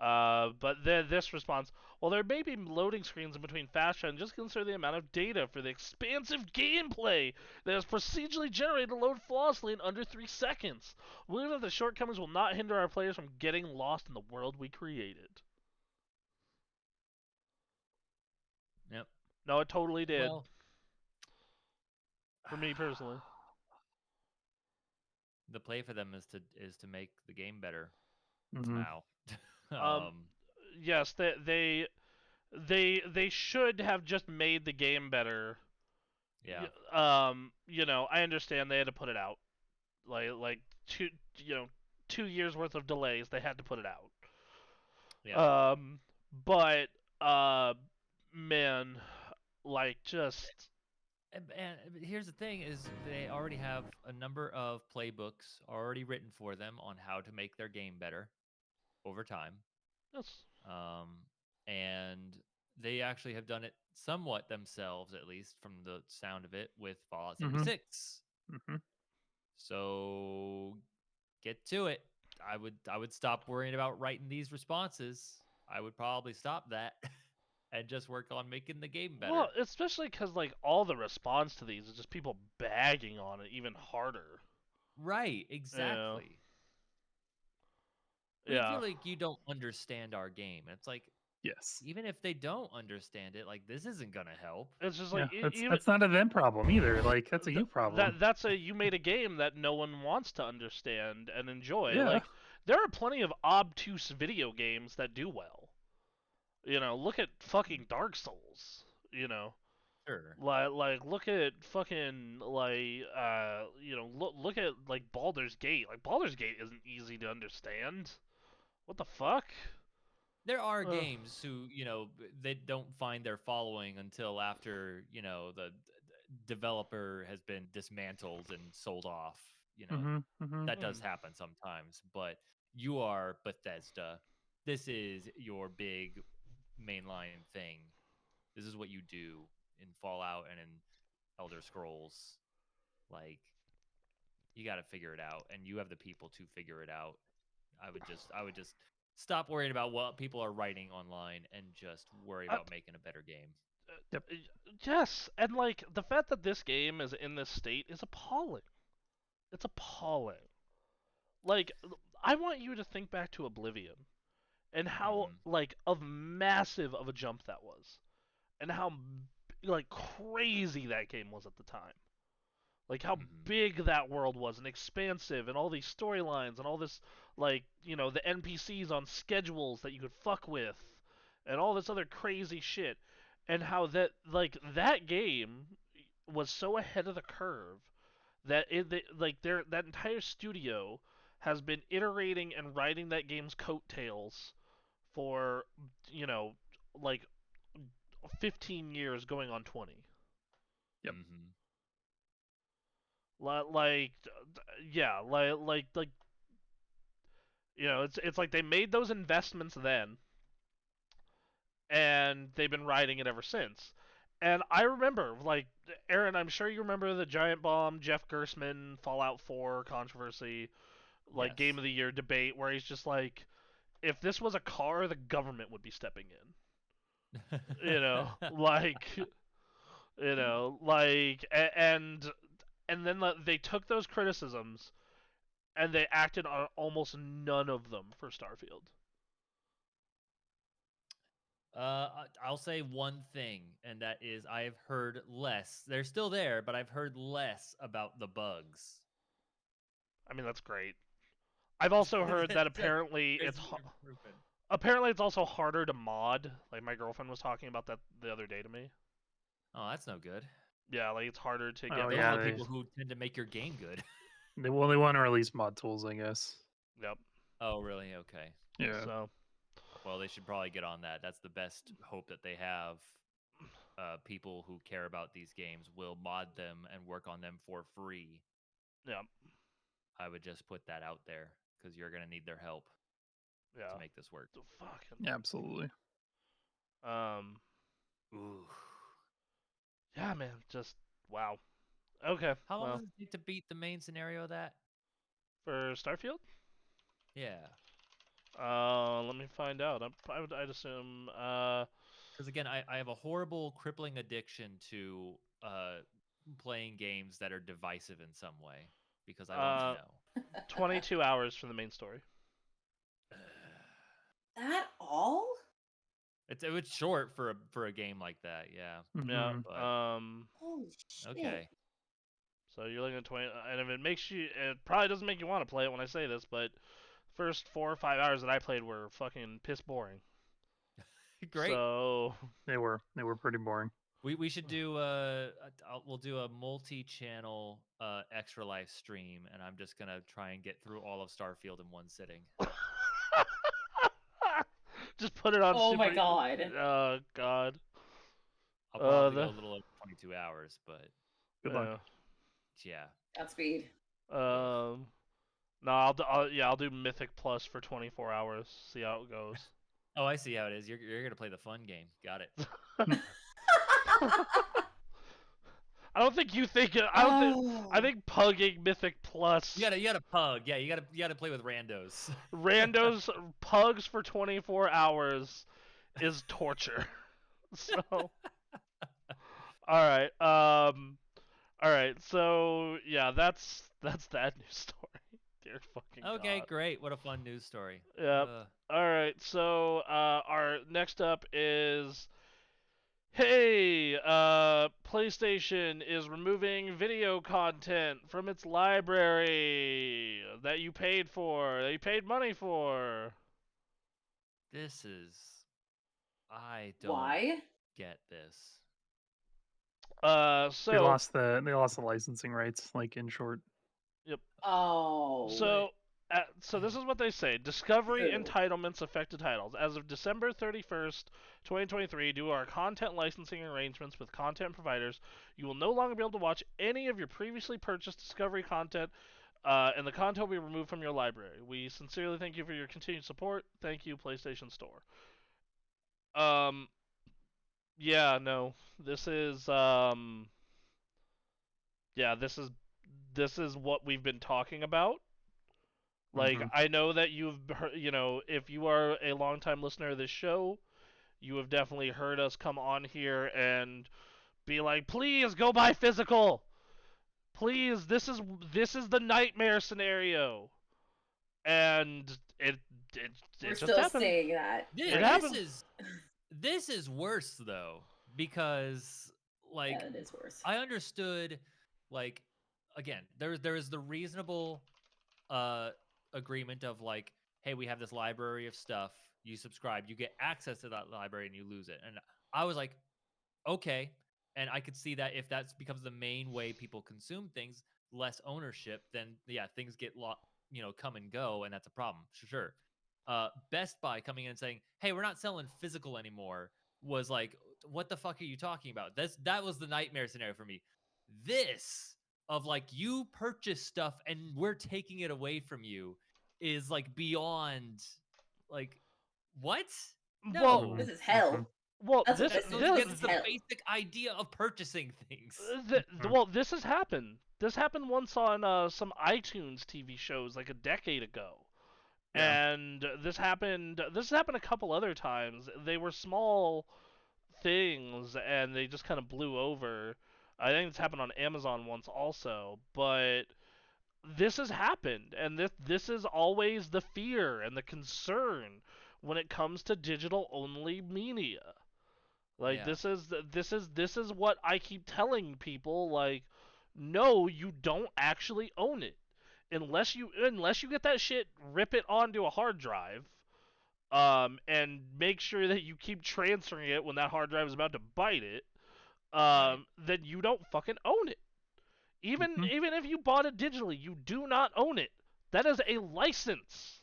A: But this response, well, there may be loading screens in between fast travel, and just consider the amount of data for the expansive gameplay that is procedurally generated to load flawlessly in under 3 seconds. We believe that the shortcomings will not hinder our players from getting lost in the world we created.
B: Yep.
A: No, it totally did.
B: Well,
A: For me personally,
B: the play for them is to make the game better
C: Mm-hmm.
B: now.
A: yes, they should have just made the game better.
B: Yeah.
A: I understand they had to put it out, like 2 years worth of delays. They had to put it out.
B: Yeah.
A: But man, like just
B: And here's the thing: is they already have a number of playbooks already written for them on how to make their game better over time.
A: yes.
B: And they actually have done it somewhat themselves, at least from the sound of it, with Fallout
C: Mm-hmm.
B: 76.
C: Mm-hmm.
B: So get to it. I would stop worrying about writing these responses. I would probably stop that and just work on making the game better.
A: Well, especially because like all the response to these is just people bagging on it even harder.
B: Right, exactly. We
A: Yeah.
B: feel like you don't understand our game. And it's like,
C: Yes.
B: even if they don't understand it, like this isn't gonna help.
A: It's just like
C: that's not a them problem either. Like that's a you problem.
A: That's you made a game that no one wants to understand and enjoy.
C: Yeah.
A: Like there are plenty of obtuse video games that do well. Look at fucking Dark Souls.
B: Sure.
A: Like look at fucking look at like Baldur's Gate. Like Baldur's Gate isn't easy to understand. What the fuck?
B: There are
A: Ugh.
B: games who, they don't find their following until after, the developer has been dismantled and sold off. That does happen sometimes, but you are Bethesda. This is your big mainline thing. This is what you do in Fallout and in Elder Scrolls. Like, you got to figure it out, and you have the people to figure it out. I would just stop worrying about what people are writing online and just worry about making a better game.
C: Yep.
A: Yes, and like the fact that this game is in this state is appalling. It's appalling. Like I want you to think back to Oblivion and how like of massive of a jump that was, and how like crazy that game was at the time. Like how big that world was and expansive and all these storylines and all this like, the NPCs on schedules that you could fuck with and all this other crazy shit and how that game was so ahead of the curve that that entire studio has been iterating and riding that game's coattails for, like 15 years going on 20.
C: Yep.
A: Like, yeah, it's like they made those investments then, and they've been riding it ever since. And I remember, like, Aaron, I'm sure you remember the Giant Bomb, Jeff Gersman, Fallout 4 controversy, like,
B: Yes.
A: Game of the Year debate, where he's just like, if this was a car, the government would be stepping in. And then they took those criticisms and they acted on almost none of them for Starfield.
B: I'll say one thing, and that is I've heard less. They're still there, but I've heard less about the bugs.
A: I mean, that's great. I've also heard that apparently it's also harder to mod. Like my girlfriend was talking about that the other day to me.
B: Oh, that's no good.
A: Yeah, like it's harder to get.
B: Those are the people who tend to make your game good.
C: They want to release mod tools, I guess.
A: Yep.
B: Oh, really? Okay.
C: Yeah.
A: So,
B: well, they should probably get on that. That's the best hope that they have. People who care about these games will mod them and work on them for free.
A: Yeah.
B: I would just put that out there because you're gonna need their help.
A: Yeah.
B: To make this work.
C: Yeah, absolutely.
B: Ooh.
A: Yeah, man. Just wow. Okay.
B: How long does it take to beat the main scenario of that?
A: For Starfield?
B: Yeah.
A: Let me find out. I'd assume.
B: Because again, I have a horrible, crippling addiction to playing games that are divisive in some way because I want to know.
A: 22 hours for the main story.
D: That all?
B: It's short for a game like that, yeah.
A: Yeah.
B: But,
D: holy shit.
B: okay.
A: So you're looking at 20, and if it probably doesn't make you want to play it when I say this, but first 4 or 5 hours that I played were fucking piss boring.
B: Great.
A: So
C: they were pretty boring.
B: We should do we'll do a multi-channel Extra Life stream, and I'm just gonna try and get through all of Starfield in one sitting.
A: just put it on.
D: Oh my god.
A: Oh god.
B: I'll probably go a little over 22 hours, but
C: good luck.
B: Yeah.
D: Godspeed.
A: No, I'll do Mythic Plus for 24 hours. See how it goes.
B: Oh, I see how it is. You're gonna play the fun game. Got it.
A: I don't think you think. I think pugging Mythic Plus.
B: You gotta pug. Yeah, you gotta play with randos.
A: Randos pugs for 24 hours is torture. So, all right. So yeah, that's that news story. Dear fucking
B: Okay,
A: God.
B: great. What a fun news story.
A: Yep. All right. So our next up is. Hey, PlayStation is removing video content from its library that you paid money for.
B: I don't
D: Why?
B: get this.
A: So
C: they lost the licensing rights, like, in short.
A: Yep.
D: Oh.
A: So this is what they say. Discovery
D: Ew.
A: entitlements affected titles. As of December 31st, 2023, due to our content licensing arrangements with content providers, you will no longer be able to watch any of your previously purchased Discovery content, and the content will be removed from your library. We sincerely thank you for your continued support. Thank you, PlayStation Store. Yeah, no. This is this is what we've been talking about. Like, I know that you've heard, if you are a longtime listener of this show, you have definitely heard us come on here and be like, please go buy physical. Please, this is the nightmare scenario. And
D: We're
A: just
D: still
A: happened.
D: saying that.
B: This is worse though, because like
D: yeah, it is worse.
B: I understood, like, again, there is the reasonable agreement of like, hey, we have this library of stuff, you subscribe, you get access to that library, and you lose it. And I was like, okay, and I could see that if that becomes the main way people consume things, less ownership, then yeah, things get come and go, and that's a problem. Sure. Best Buy coming in and saying, hey, we're not selling physical anymore, was like, what the fuck are you talking about? That was the nightmare scenario for me. This of like, you purchase stuff and we're taking it away from you is like beyond, like, what? No.
A: Well,
D: this is hell.
A: Well,
D: That's
A: this
B: is the basic idea of purchasing things.
A: Well, this has happened. This happened once on some iTunes TV shows like a decade ago. Yeah. And this happened a couple other times. They were small things and they just kind of blew over. I think it's happened on Amazon once also, but this has happened, and this is always the fear and the concern when it comes to digital only media. Like, this is what I keep telling people, like, no, you don't actually own it. Unless you get that shit, rip it onto a hard drive, and make sure that you keep transferring it when that hard drive is about to bite it, then you don't fucking own it. Even if you bought it digitally, you do not own it. That is a license.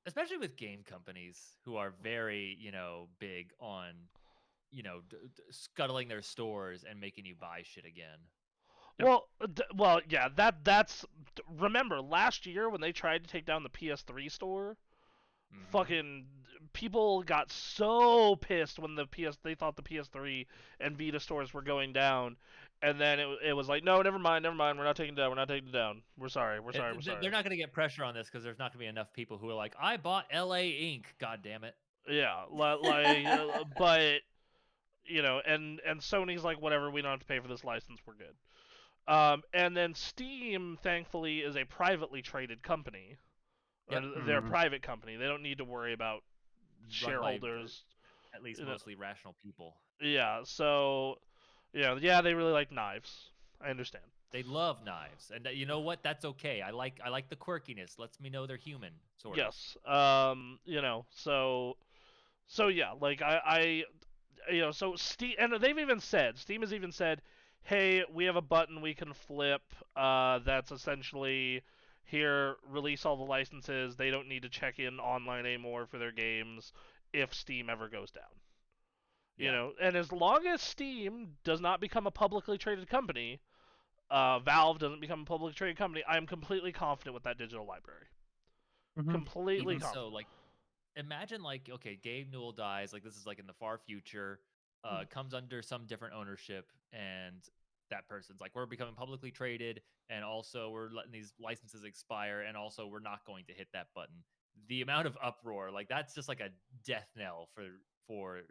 B: Especially with game companies who are very, big on, scuttling their stores and making you buy shit again.
A: Yep. Well, yeah. That's. Remember last year when they tried to take down the PS3 store? Fucking people got so pissed when they thought the PS3 and Vita stores were going down, and then it was like, no, never mind, we're not taking it down. We're sorry.
B: They're not going to get pressure on this because there's not going to be enough people who are like, I bought LA Inc. God damn it.
A: Yeah, like, but and Sony's like, whatever, we don't have to pay for this license, we're good. And then Steam, thankfully, is a privately traded company. Yep. They're a private company. They don't need to worry about shareholders.
B: At least mostly rational people.
A: Yeah, so, yeah, they really like knives. I understand.
B: They love knives, and you know what? That's okay. I like the quirkiness. Lets me know they're human, sort of.
A: Yes. So yeah, like so Steam, and Steam has even said, hey, we have a button we can flip. That's essentially here, release all the licenses. They don't need to check in online anymore for their games if Steam ever goes down. And as long as Steam does not become a publicly traded company, Valve doesn't become a publicly traded company, I'm completely confident with that digital library. Completely
B: Even
A: confident.
B: so, like, imagine okay, Gabe Newell dies. Like, this is like in the far future. Comes under some different ownership, and that person's like, we're becoming publicly traded, and also we're letting these licenses expire, and also we're not going to hit that button. The amount of uproar, like, that's just like a death knell for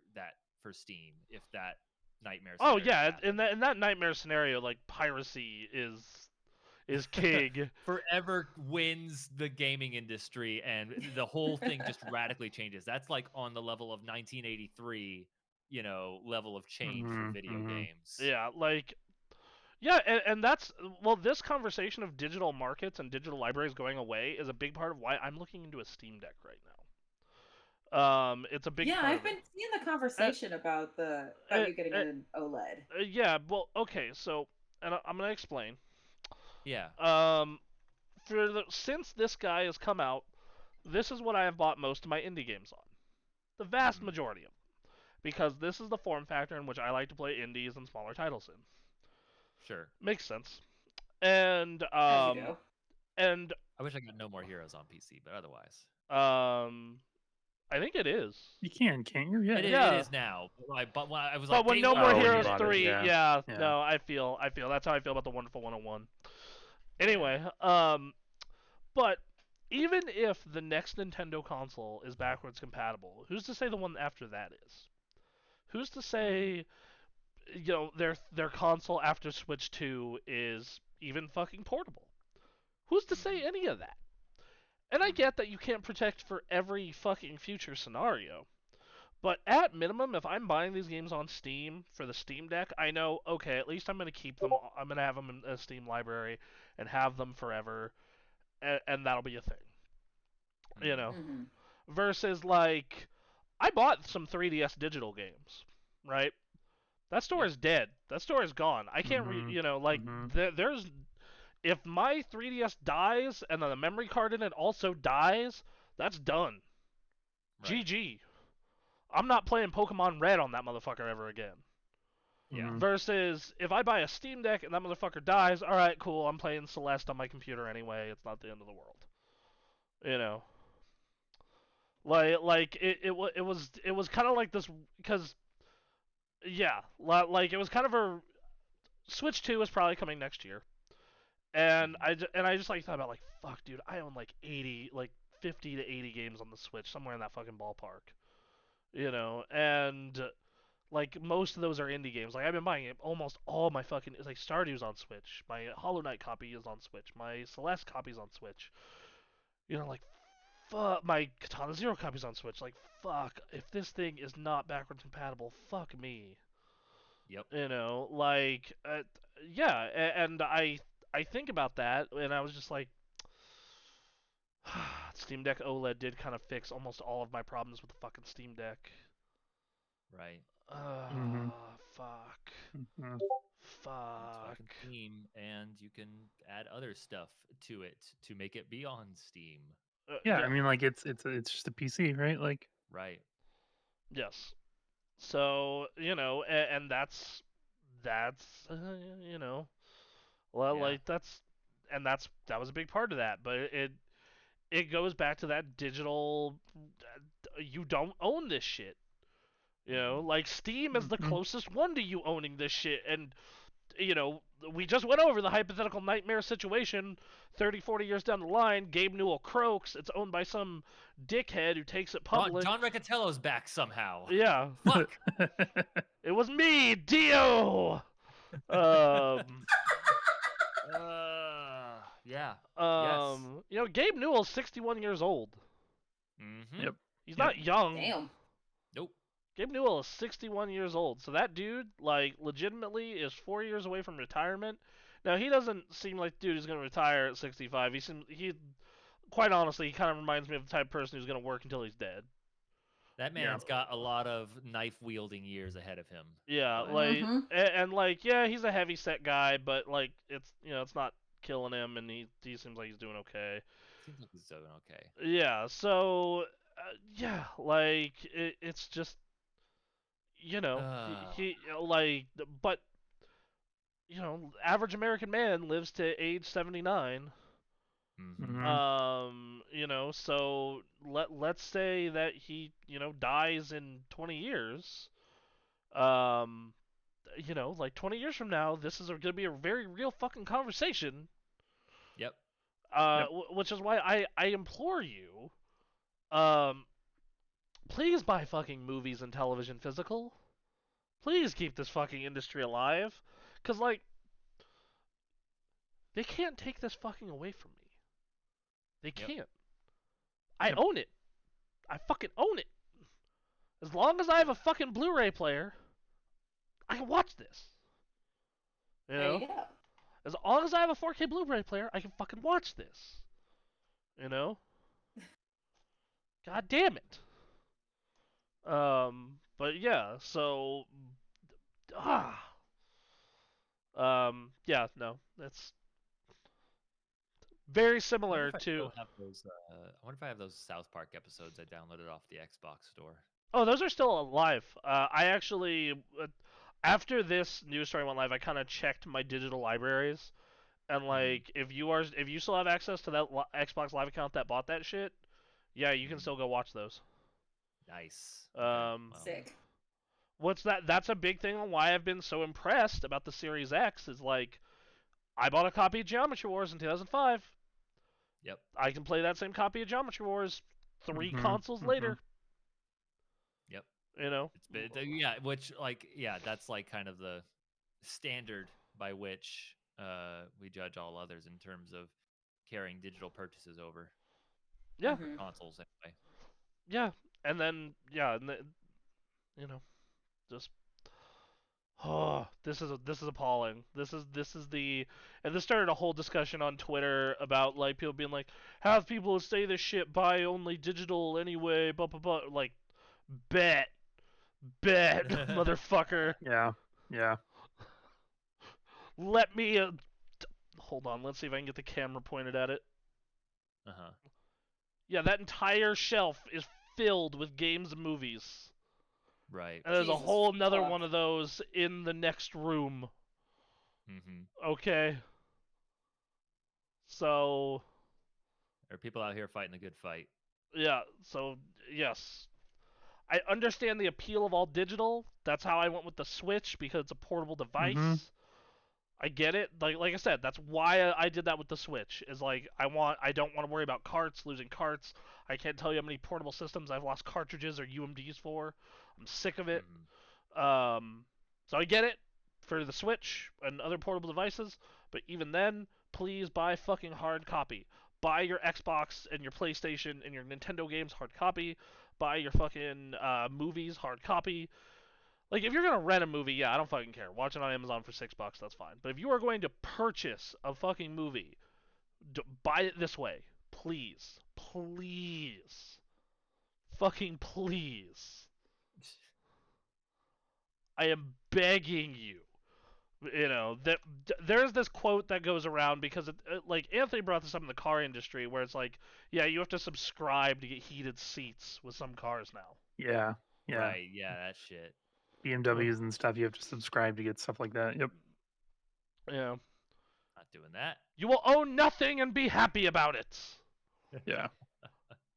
B: Steam if that nightmare scenario happens.
A: In that nightmare scenario, like, piracy is king.
B: Forever wins the gaming industry, and the whole thing just radically changes. That's like on the level of 1983, level of change for video games.
A: Yeah, and that's, this conversation of digital markets and digital libraries going away is a big part of why I'm looking into a Steam Deck right now. It's a big part
D: I've been seeing the conversation about you getting an OLED.
A: Yeah, well, okay, so, and I'm gonna explain.
B: Yeah.
A: Since this guy has come out, this is what I have bought most of my indie games on. The vast majority of them. Because this is the form factor in which I like to play indies and smaller titles in.
B: Sure.
A: Makes sense. And
D: As you do.
A: And
B: I wish I got No More Heroes on PC, but otherwise.
A: I think it is.
C: You can't you? Yeah.
B: It is now. But when I was
A: but when No More Heroes 3,
C: yeah.
A: No, I feel that's how I feel about the Wonderful 101. Anyway, but even if the next Nintendo console is backwards compatible, who's to say the one after that is? Who's to say, their console after Switch 2 is even fucking portable? Who's to say any of that? And I get that you can't protect for every fucking future scenario. But at minimum, if I'm buying these games on Steam for the Steam Deck, I know, okay, at least I'm going to keep them. I'm going to have them in a Steam library and have them forever, and that'll be a thing. Versus, like, I bought some 3DS digital games, right? That store is dead. That store is gone. I can't there's... If my 3DS dies and then the memory card in it also dies, that's done. Right. GG. I'm not playing Pokemon Red on that motherfucker ever again.
B: Yeah.
A: Versus, if I buy a Steam Deck and that motherfucker dies, alright, cool, I'm playing Celeste on my computer anyway, it's not the end of the world. It was kind of like this, because, yeah, like, it was kind of a... Switch 2 is probably coming next year. And I just like thought about, like, fuck, dude, I own like 50 to 80 games on the Switch, somewhere in that fucking ballpark. And like most of those are indie games. Like, I've been buying almost all my fucking, like, Stardew's on Switch, my Hollow Knight copy is on Switch, my Celeste copy's on Switch. Like, fuck, my Katana Zero copy's on Switch. Like, fuck, if this thing is not backwards compatible, fuck me.
B: Yep.
A: Yeah, and I think about that, and I was just like, Steam Deck OLED did kind of fix almost all of my problems with the fucking Steam Deck.
B: Right.
A: Fuck.
B: Fuck. Steam, and you can add other stuff to it to make it be on Steam.
C: Yeah, I mean, like, it's just a PC, right? Like.
A: Right. Yes. So, and that's well, like, that was a big part of that, but it goes back to that digital, you don't own this shit. Like, Steam is the closest one to you owning this shit, and we just went over the hypothetical nightmare situation. 30, 40 years down the line, Gabe Newell croaks. It's owned by some dickhead who takes it public.
B: John Riccatello's back somehow.
A: Yeah.
B: Fuck.
A: It was me, Dio.
B: Yeah.
A: Yes. Gabe Newell's 61 years old.
C: Yep.
A: He's not young.
D: Damn.
B: Nope.
A: Gabe Newell is 61 years old. So that dude, like, legitimately is 4 years away from retirement. Now he doesn't seem like dude who's gonna retire at 65. Quite honestly, he kind of reminds me of the type of person who's gonna work until he's dead.
B: That man's got a lot of knife wielding years ahead of him.
A: Yeah,
B: but...
A: like and like yeah, he's a heavy set guy, but like it's not killing him, and he seems like he's doing okay.
B: Seems like he's doing okay.
A: Yeah, so yeah, like it's just he like but average American man lives to age 79. So let's say that he dies in 20 years. Like 20 years from now, this is going to be a very real fucking conversation.
B: Yep.
A: Which is why I implore you, please buy fucking movies and television physical. Please keep this fucking industry alive, cause like they can't take this fucking away from me. They can't. I own it. I fucking own it. As long as I have a fucking Blu-ray player, I can watch this.
D: There you go.
A: As long as I have a 4K Blu-ray player, I can fucking watch this. God damn it. But yeah, so yeah, no, that's very similar to.
B: I wonder if I have those South Park episodes I downloaded off the Xbox store.
A: Oh, those are still alive. I actually, after this news story went live, I kind of checked my digital libraries, and like, if you still have access to that Xbox Live account that bought that shit, yeah, you can still go watch those.
B: Nice.
D: Sick.
A: That's a big thing on why I've been so impressed about the Series X is like, I bought a copy of Geometry Wars in 2005.
B: Yep.
A: I can play that same copy of Geometry Wars 3 consoles later.
B: Yep.
A: That's
B: like kind of the standard by which we judge all others in terms of carrying digital purchases over.
A: Yeah.
B: Consoles anyway.
A: Yeah, and then just this is appalling. This started a whole discussion on Twitter about like people being like, have people who say this shit buy only digital anyway, blah blah blah. Like, bet, motherfucker.
C: Yeah.
A: Let me hold on. Let's see if I can get the camera pointed at it. Yeah, that entire shelf is filled with games and movies.
B: Right.
A: And there's a whole nother one of those in the next room. Okay. So.
B: There are people out here fighting a good fight.
A: Yeah, so, yes. I understand the appeal of all digital. That's how I went with the Switch, because it's a portable device. I get it. Like I said, that's why I did that with the Switch. Is like I don't want to worry about carts, losing carts. I can't tell you how many portable systems I've lost cartridges or UMDs for. I'm sick of it. So I get it for the Switch and other portable devices, but even then, please buy fucking hard copy. Buy your Xbox and your PlayStation and your Nintendo games hard copy. Buy your fucking movies hard copy. Like, if you're going to rent a movie, yeah, I don't fucking care. Watch it on Amazon for $6, that's fine. But if you are going to purchase a fucking movie, buy it this way. Please. Please. Fucking please. I am begging you. That there's this quote that goes around because, like, Anthony brought this up in the car industry where it's like, yeah, you have to subscribe to get heated seats with some cars now.
C: Yeah.
B: Right, yeah, that shit.
C: BMWs and stuff, you have to subscribe to get stuff like that. Yep.
A: Yeah.
B: Not doing that.
A: You will own nothing and be happy about it.
C: Yeah.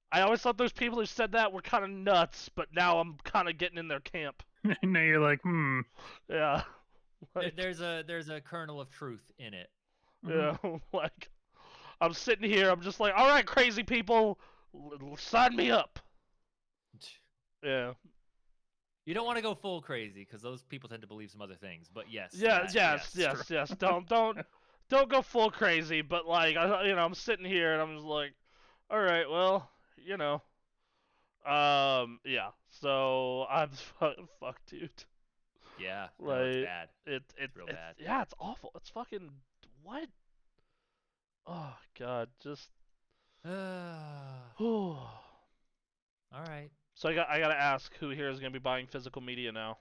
A: I always thought those people who said that were kind of nuts, but now I'm kind of getting in their camp.
C: Now you're like,
A: Yeah.
B: Like, there's a kernel of truth in it.
A: Yeah, like, I'm sitting here, I'm just like, all right, crazy people, sign me up. Yeah.
B: You don't want to go full crazy because those people tend to believe some other things. But yes.
A: Yes. Don't go full crazy. But like, I'm sitting here and I'm just like, all right, well, yeah. So I'm fuck, dude.
B: Yeah.
A: Like,
B: no, it's bad.
A: It's
B: real bad.
A: Yeah, it's awful. It's fucking what? Oh God, just.
B: All right.
A: So I gotta ask, who here is gonna be buying physical media now?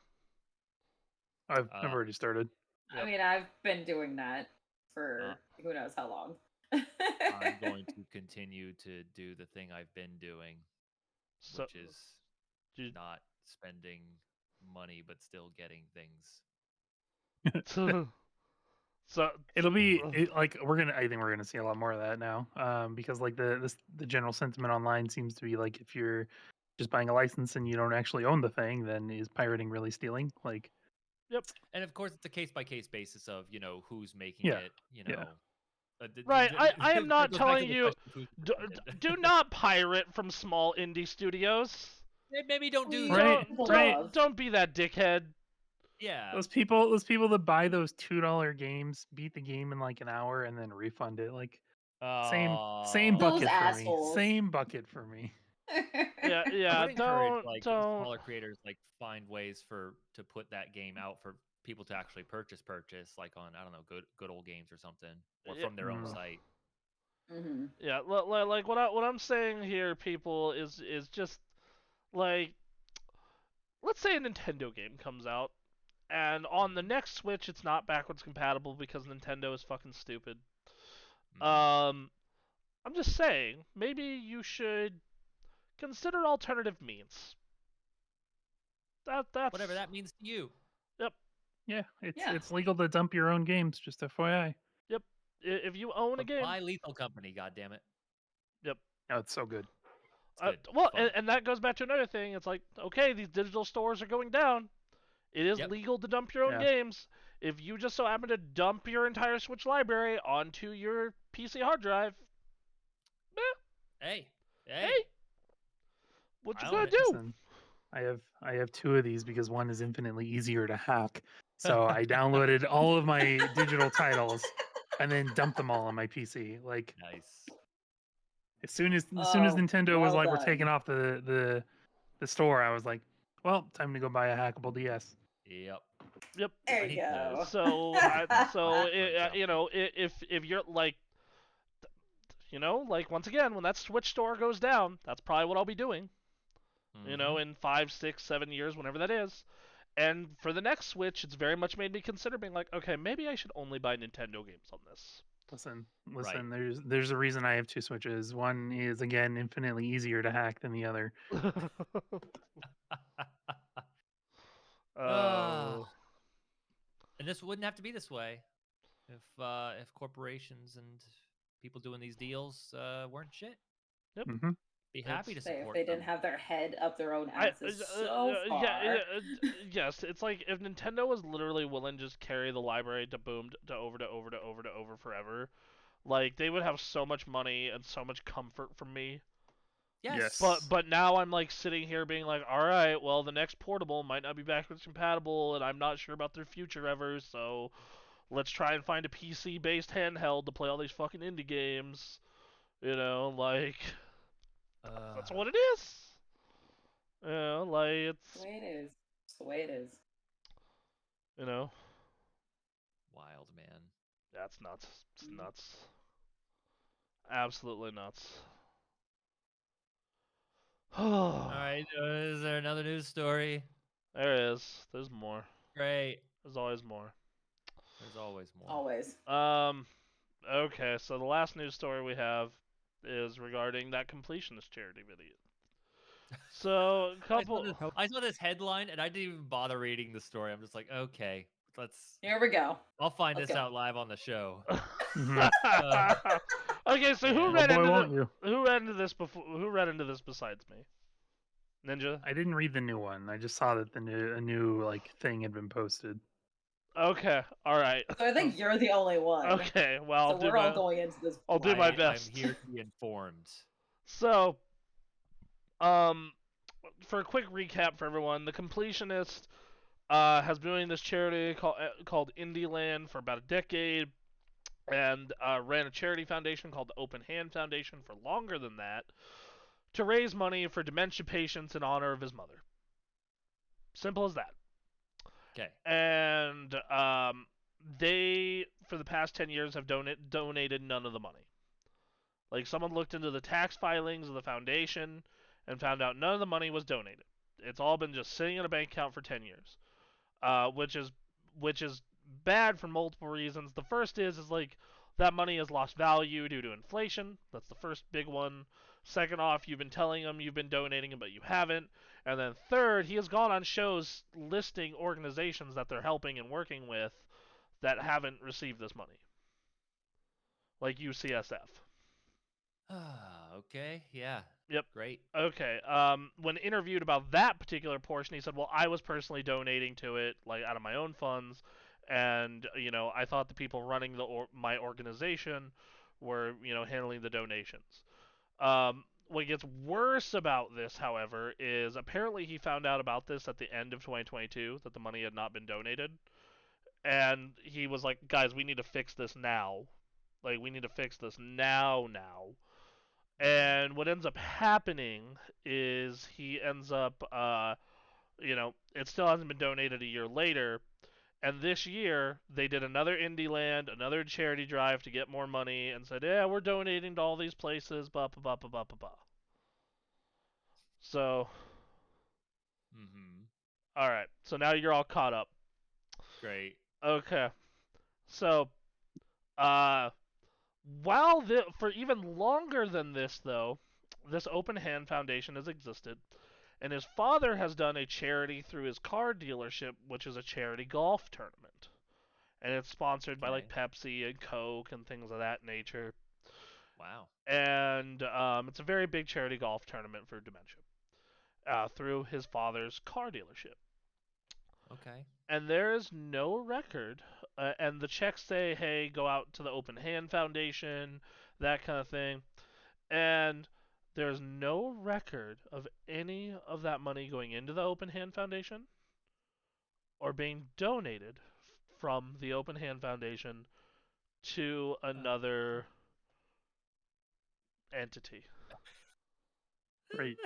C: I've already started.
A: Yep.
D: I mean, I've been doing that for who knows how long.
B: I'm going to continue to do the thing I've been doing, which is not spending money but still getting things.
A: So
C: it'll be like I think we're gonna see a lot more of that now, because like the general sentiment online seems to be like, if you're just buying a license and you don't actually own the thing, then is pirating really stealing? Like,
A: yep.
B: And of course, it's a case by case basis of who's making it.
A: Right. I am not telling you do not pirate from small indie studios.
B: Maybe don't do
C: that.
A: Don't be that dickhead.
B: Yeah.
C: Those people that buy those $2 games, beat the game in like an hour and then refund it. Like, same bucket for me. Same bucket for me.
A: Yeah.
B: I would encourage smaller creators find ways to put that game out for people to actually purchase like on, I don't know, good old games or something, or from their own site.
D: Mm-hmm.
A: Yeah, like what I'm saying here, people, is just like, let's say a Nintendo game comes out, and on the next Switch it's not backwards compatible because Nintendo is fucking stupid. I'm just saying, maybe you should consider alternative means. That's
B: whatever that means to you.
A: Yep.
C: Yeah, it's legal to dump your own games, just FYI.
A: Yep. If you own a game,
B: buy Lethal Company, goddammit.
A: Yep.
C: Oh, it's so good.
B: It's good.
A: Well, and that goes back to another thing. It's like, okay, these digital stores are going down. It is legal to dump your own games. If you just so happen to dump your entire Switch library onto your PC hard drive,
B: hey,
A: what you gonna do?
C: Listen, I have 2 of these because one is infinitely easier to hack. So I downloaded all of my digital titles and then dumped them all on my PC. Like,
B: nice.
C: As soon as Nintendo was like, we're taking off the store, I was like, well, time to go buy a hackable DS.
B: Yep.
D: There you go.
A: So if you're like, like, once again, when that Switch store goes down, that's probably what I'll be doing. In 5, 6, 7 years, whenever that is. And for the next Switch, it's very much made me consider being like, okay, maybe I should only buy Nintendo games on this.
C: Listen. Right. There's a reason I have 2 Switches. One is, again, infinitely easier to hack than the other.
B: And this wouldn't have to be this way if corporations and people doing these deals weren't shit.
A: Yep.
C: Mm-hmm.
B: Be happy to support
D: if they didn't have their head up their own asses far.
A: Yes, it's like if Nintendo was literally willing to just carry the library to over forever, like, they would have so much money and so much comfort from me.
B: Yes.
A: But now I'm like sitting here being like, all right, well, the next portable might not be backwards compatible, and I'm not sure about their future ever, so let's try and find a PC-based handheld to play all these fucking indie games. Like, that's what it is. Like, it's
D: the way it is. It's the way it is.
B: Wild, man.
A: That's nuts. It's nuts. Absolutely nuts.
B: All right, is there another news story?
A: There is. There's more.
B: Great.
A: There's always more.
B: There's always more.
D: Always.
A: Okay, so the last news story we have is regarding that completionist charity video. So, a couple...
B: I saw this headline, and I didn't even bother reading the story. I'm just like, okay,
D: Here we go.
B: I'll find this out live on the show.
A: Okay, so who read into this besides me? Ninja?
C: I didn't read the new one. I just saw that a new like thing had been posted.
A: Okay, all right.
D: So I think you're the only one.
A: Okay, well,
D: we're all going into this.
A: I'll do my best.
B: I'm here to be informed.
A: So, for a quick recap for everyone, the Completionist has been doing this charity called Indie Land for about a decade, and ran a charity foundation called the Open Hand Foundation for longer than that, to raise money for dementia patients in honor of his mother. Simple as that.
B: Okay.
A: And they, for the past 10 years, have donated none of the money. Like, someone looked into the tax filings of the foundation and found out none of the money was donated. It's all been just sitting in a bank account for 10 years, which is bad for multiple reasons. The first is like that money has lost value due to inflation. That's the first big one. Second off, you've been telling them you've been donating it, but you haven't. And then third, he has gone on shows listing organizations that they're helping and working with that haven't received this money, like UCSF.
B: Okay, yeah.
A: Yep.
B: Great.
A: Okay. When interviewed about that particular portion, he said, "Well, I was personally donating to it, like out of my own funds, and I thought the people running my organization were, handling the donations." What gets worse about this, however, is apparently he found out about this at the end of 2022 that the money had not been donated, and he was like, "Guys, we need to fix this now. Like, we need to fix this now." And what ends up happening is he ends up, it still hasn't been donated a year later. And this year, they did another indie land, another charity drive to get more money, and said, "Yeah, we're donating to all these places, blah, blah, blah, blah, blah, blah, blah." So, alright, so now you're all caught up.
B: Great.
A: Okay. So, for even longer than this, though, this Open Hand Foundation has existed, and his father has done a charity through his car dealership, which is a charity golf tournament, and it's sponsored by like Pepsi and Coke and things of that nature.
B: Wow.
A: And it's a very big charity golf tournament for dementia through his father's car dealership.
B: Okay.
A: And there is no record, and the checks say, "Hey, go out to the Open Hand Foundation," that kind of thing. And there's no record of any of that money going into the Open Hand Foundation or being donated from the Open Hand Foundation to another entity.
C: Right.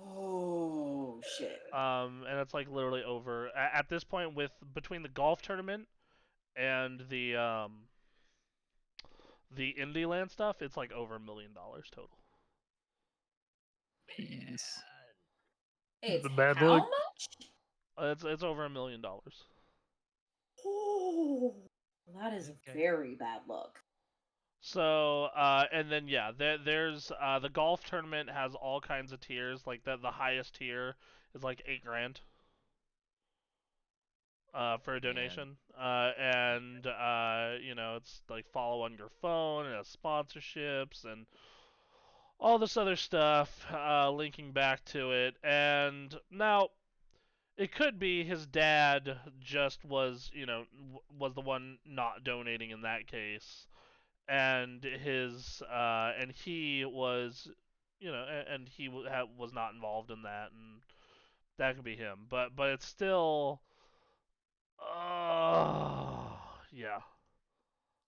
D: Oh shit.
A: And it's like literally over at this point between the golf tournament and the Indie Land stuff, it's like over $1 million total.
C: Jeez.
D: It's
C: The bad
D: how
C: look.
D: much?
A: It's over $1 million.
D: Oh, that is a very bad look.
A: So, and then yeah, there's the golf tournament has all kinds of tiers. Like the highest tier is like $8,000 for a donation. And it's like follow on your phone, and it has sponsorships and all this other stuff linking back to it. And now it could be his dad just was was the one not donating in that case, and he was and he was not involved in that, and that could be him. But it's still yeah.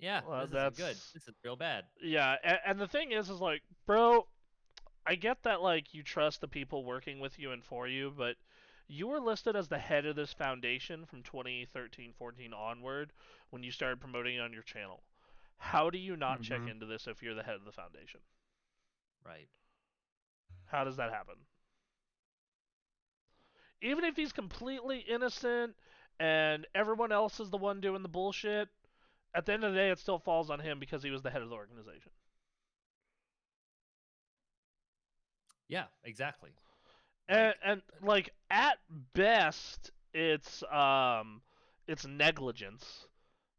B: Yeah, this isn't good. This is real bad.
A: Yeah, and the thing is like, bro, I get that like you trust the people working with you and for you, but you were listed as the head of this foundation from 2013-14 onward when you started promoting it on your channel. How do you not check into this if you're the head of the foundation?
B: Right.
A: How does that happen? Even if he's completely innocent and everyone else is the one doing the bullshit, at the end of the day, it still falls on him because he was the head of the organization.
B: Yeah, exactly.
A: And like at best, it's negligence.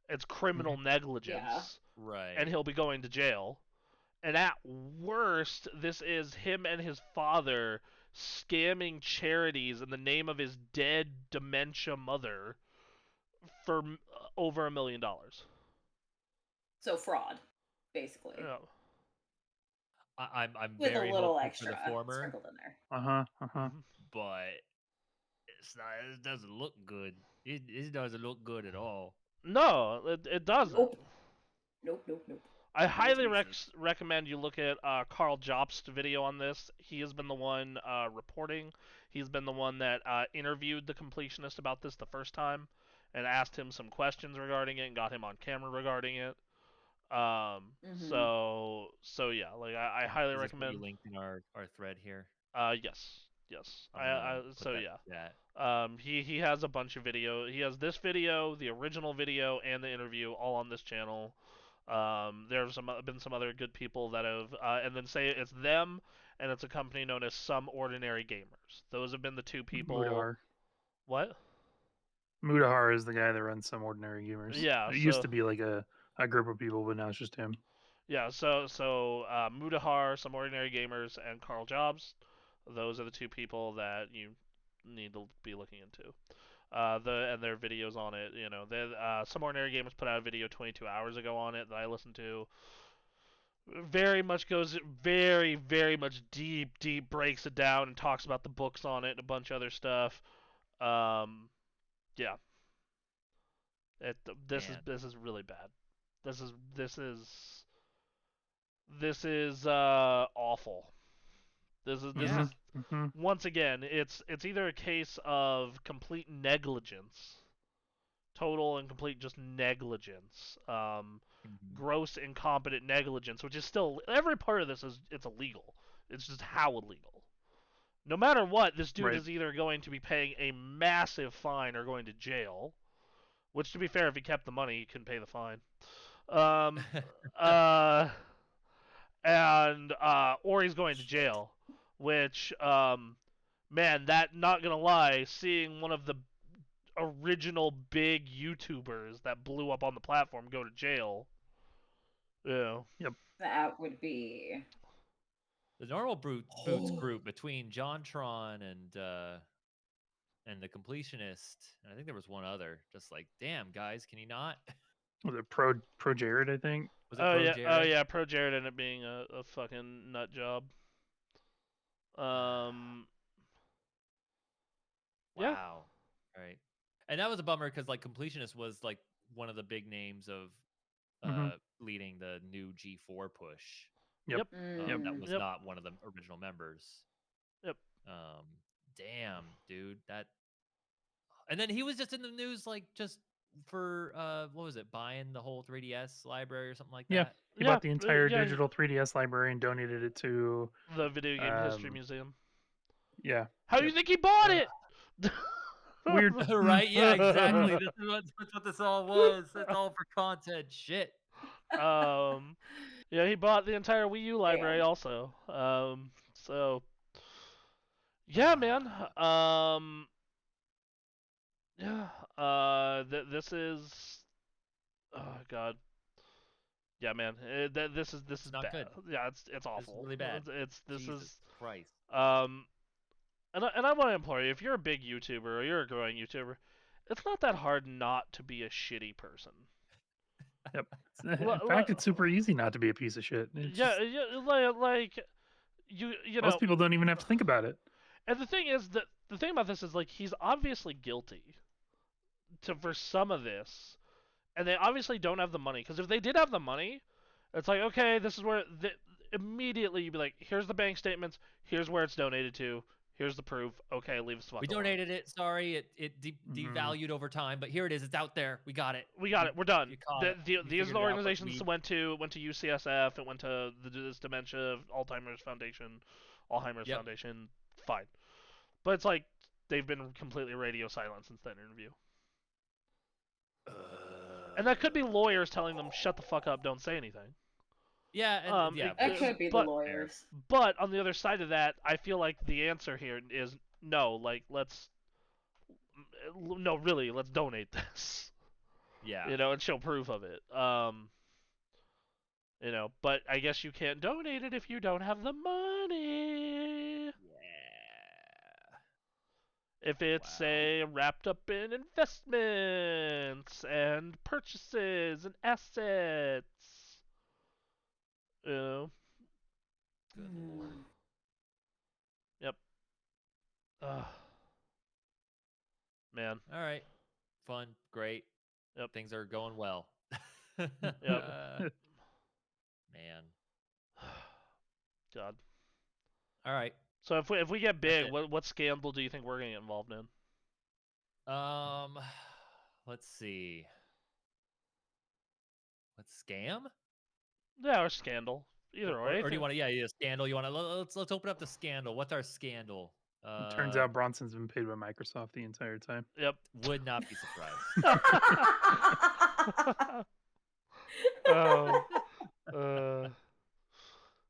A: It's criminal negligence.
D: Yeah.
B: Right.
A: And he'll be going to jail. And at worst, this is him and his father scamming charities in the name of his dead dementia mother for over $1 million.
D: So fraud, basically.
A: Yeah.
B: I'm
D: with
B: very
D: a little
B: hopeful
D: extra
B: for the former,
D: sprinkled in there.
B: but it's not. It doesn't look good. It doesn't look good at all.
A: No, it doesn't.
D: Nope.
A: I highly recommend you look at Carl Jobst's video on this. He has been the one reporting. He's been the one that interviewed the completionist about this the first time, and asked him some questions regarding it and got him on camera regarding it. So yeah, like I highly
B: Is this what
A: recommend.
B: you linked in our thread here?
A: Yes.
B: I'm gonna put
A: So
B: that
A: yeah.
B: in chat.
A: He has a bunch of video. He has this video, the original video, and the interview all on this channel. There's been some other good people that have, and then say it's them, and it's a company known as Some Ordinary Gamers. Those have been the two people.
C: Mudahar.
A: What?
C: Mudahar is the guy that runs Some Ordinary Gamers.
A: Yeah,
C: It used to be like a group of people, but now it's just him.
A: Yeah, so Mudahar, Some Ordinary Gamers, and Carl Jobs. Those are the two people that you need to be looking into. And their videos on it. You know, Some Ordinary Gamers put out a video 22 hours ago on it that I listened to. Very much goes very much deep breaks it down and talks about the books on it and a bunch of other stuff. Yeah. This is really bad. This is awful. This is
C: Mm-hmm.
A: Once again, it's either a case of complete negligence, total and complete just negligence, gross incompetent negligence, which is still every part of this it's illegal. It's just how illegal. No matter what, this dude is either going to be paying a massive fine or going to jail. Which, to be fair, if he kept the money, he couldn't pay the fine. Or he's going to jail, which, man, that, not gonna lie, seeing one of the original big YouTubers that blew up on the platform go to jail,
C: Yep.
D: That would be
B: the normal Boots group between JonTron and the Completionist, and I think there was one other. Just like, damn guys, can you not?
C: Was it Pro Jared? I think.
B: Was it Jared?
A: Oh yeah, Pro Jared ended up being a fucking nut job.
B: Wow.
A: Yeah.
B: Right. And that was a bummer because like Completionist was like one of the big names of leading the new G4 push.
C: Yep.
B: That was not one of the original members.
A: Yep.
B: Damn, dude. That. And then he was just in the news like just for what was it, buying the whole 3DS library or something like that?
C: Yeah, he bought the entire digital 3DS library and donated it to
A: the Video Game History Museum.
C: Yeah.
A: How do you think he bought it?
C: Weird.
B: Right? Yeah, exactly. That's what this all was. That's all for content. Shit.
A: Yeah, he bought the entire Wii U library also. So yeah, man. Yeah. This is. Oh God. Yeah, man. This is
B: not
A: bad.
B: good.
A: Yeah, it's awful.
B: It's really bad.
A: This
B: Jesus
A: is
B: Christ.
A: And I want to implore you, if you're a big YouTuber or you're a growing YouTuber, it's not that hard not to be a shitty person.
C: Yep. In fact, it's super easy not to be a piece of shit.
A: Like you know.
C: Most people don't even have to think about it.
A: And the thing is that the thing about this is like he's obviously guilty for some of this, and they obviously don't have the money. Because if they did have the money, it's like, okay, this is where immediately you'd be like, here's the bank statements, here's where it's donated to. Here's the proof. Okay, leave us.
B: We donated it. Sorry, it devalued over time, but here it is. It's out there. We got it.
A: We're done. These organizations went to UCSF. It went to this Dementia Alzheimer's Foundation. Fine, but it's like they've been completely radio silent since that interview. And that could be lawyers telling them, "Shut the fuck up, don't say anything."
B: Yeah,
D: that could be the lawyers.
A: But on the other side of that, I feel like the answer here is no. Like, let's donate this.
B: Yeah.
A: And show proof of it. But I guess you can't donate it if you don't have the money.
B: Yeah.
A: If it's say wrapped up in investments and purchases and assets.
B: Good Lord.
A: Yep. Man.
B: All right. Fun. Great.
A: Yep.
B: Things are going well.
A: Yep.
B: Man.
A: God.
B: All right.
A: So if we get big, what scandal do you think we're gonna get involved in?
B: Let's see. What, scam?
A: Yeah, or scandal. Either way.
B: Or do you want to? Yeah, scandal. You want to? Let's open up the scandal. What's our scandal?
C: It turns out Bronson's been paid by Microsoft the entire time.
A: Yep.
B: Would not be surprised.
A: Oh.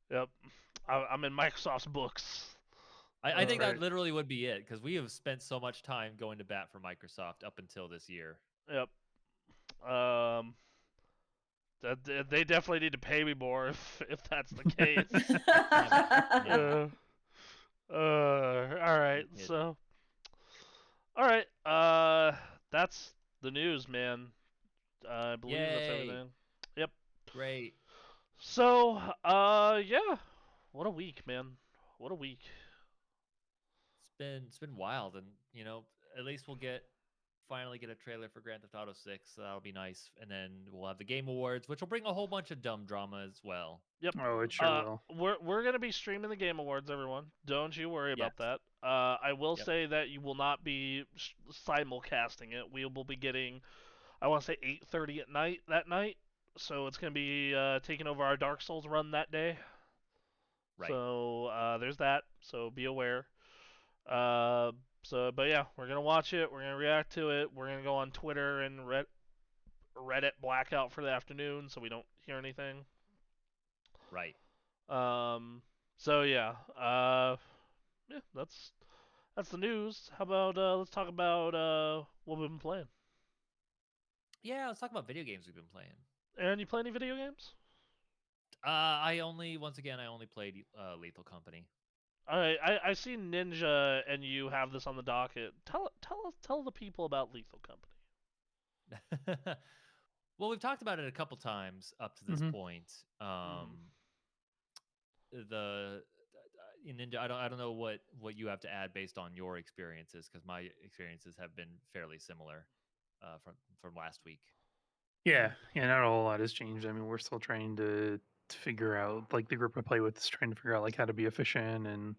A: Yep. I'm in Microsoft's books.
B: I think
C: Right.
B: that literally would be it, because we have spent so much time going to bat for Microsoft up until this year.
A: Yep. They definitely need to pay me more if that's the case. All right. So. All right. That's the news, man. I believe that's everything. Yep.
B: Great.
A: So, yeah. What a week, man. What a week.
B: It's been wild, and at least we'll finally get a trailer for Grand Theft Auto 6. So that'll be nice, and then we'll have the Game Awards, which will bring a whole bunch of dumb drama as well.
A: Yep.
C: Oh, it sure will.
A: We're gonna be streaming the Game Awards, everyone. Don't you worry about that. I will say that you will not be simulcasting it. We will be getting, I want to say 8:30 at night that night. So it's gonna be taking over our Dark Souls run that day.
B: Right.
A: So there's that. So be aware. But yeah, we're gonna watch it. We're gonna react to it. We're gonna go on Twitter and Reddit blackout for the afternoon, so we don't hear anything.
B: Right.
A: So yeah. Yeah. That's the news. How about let's talk about what we've been playing.
B: Yeah, let's talk about video games we've been playing.
A: Aaron, you play any video games?
B: I only played Lethal Company.
A: All right, I see Ninja and you have this on the docket. Tell the people about Lethal Company.
B: Well, we've talked about it a couple times up to this point. The Ninja, I don't know what you have to add based on your experiences, because my experiences have been fairly similar from last week.
C: Yeah, not a whole lot has changed. I mean, we're still trying to figure out, like, the group I play with is trying to figure out like how to be efficient and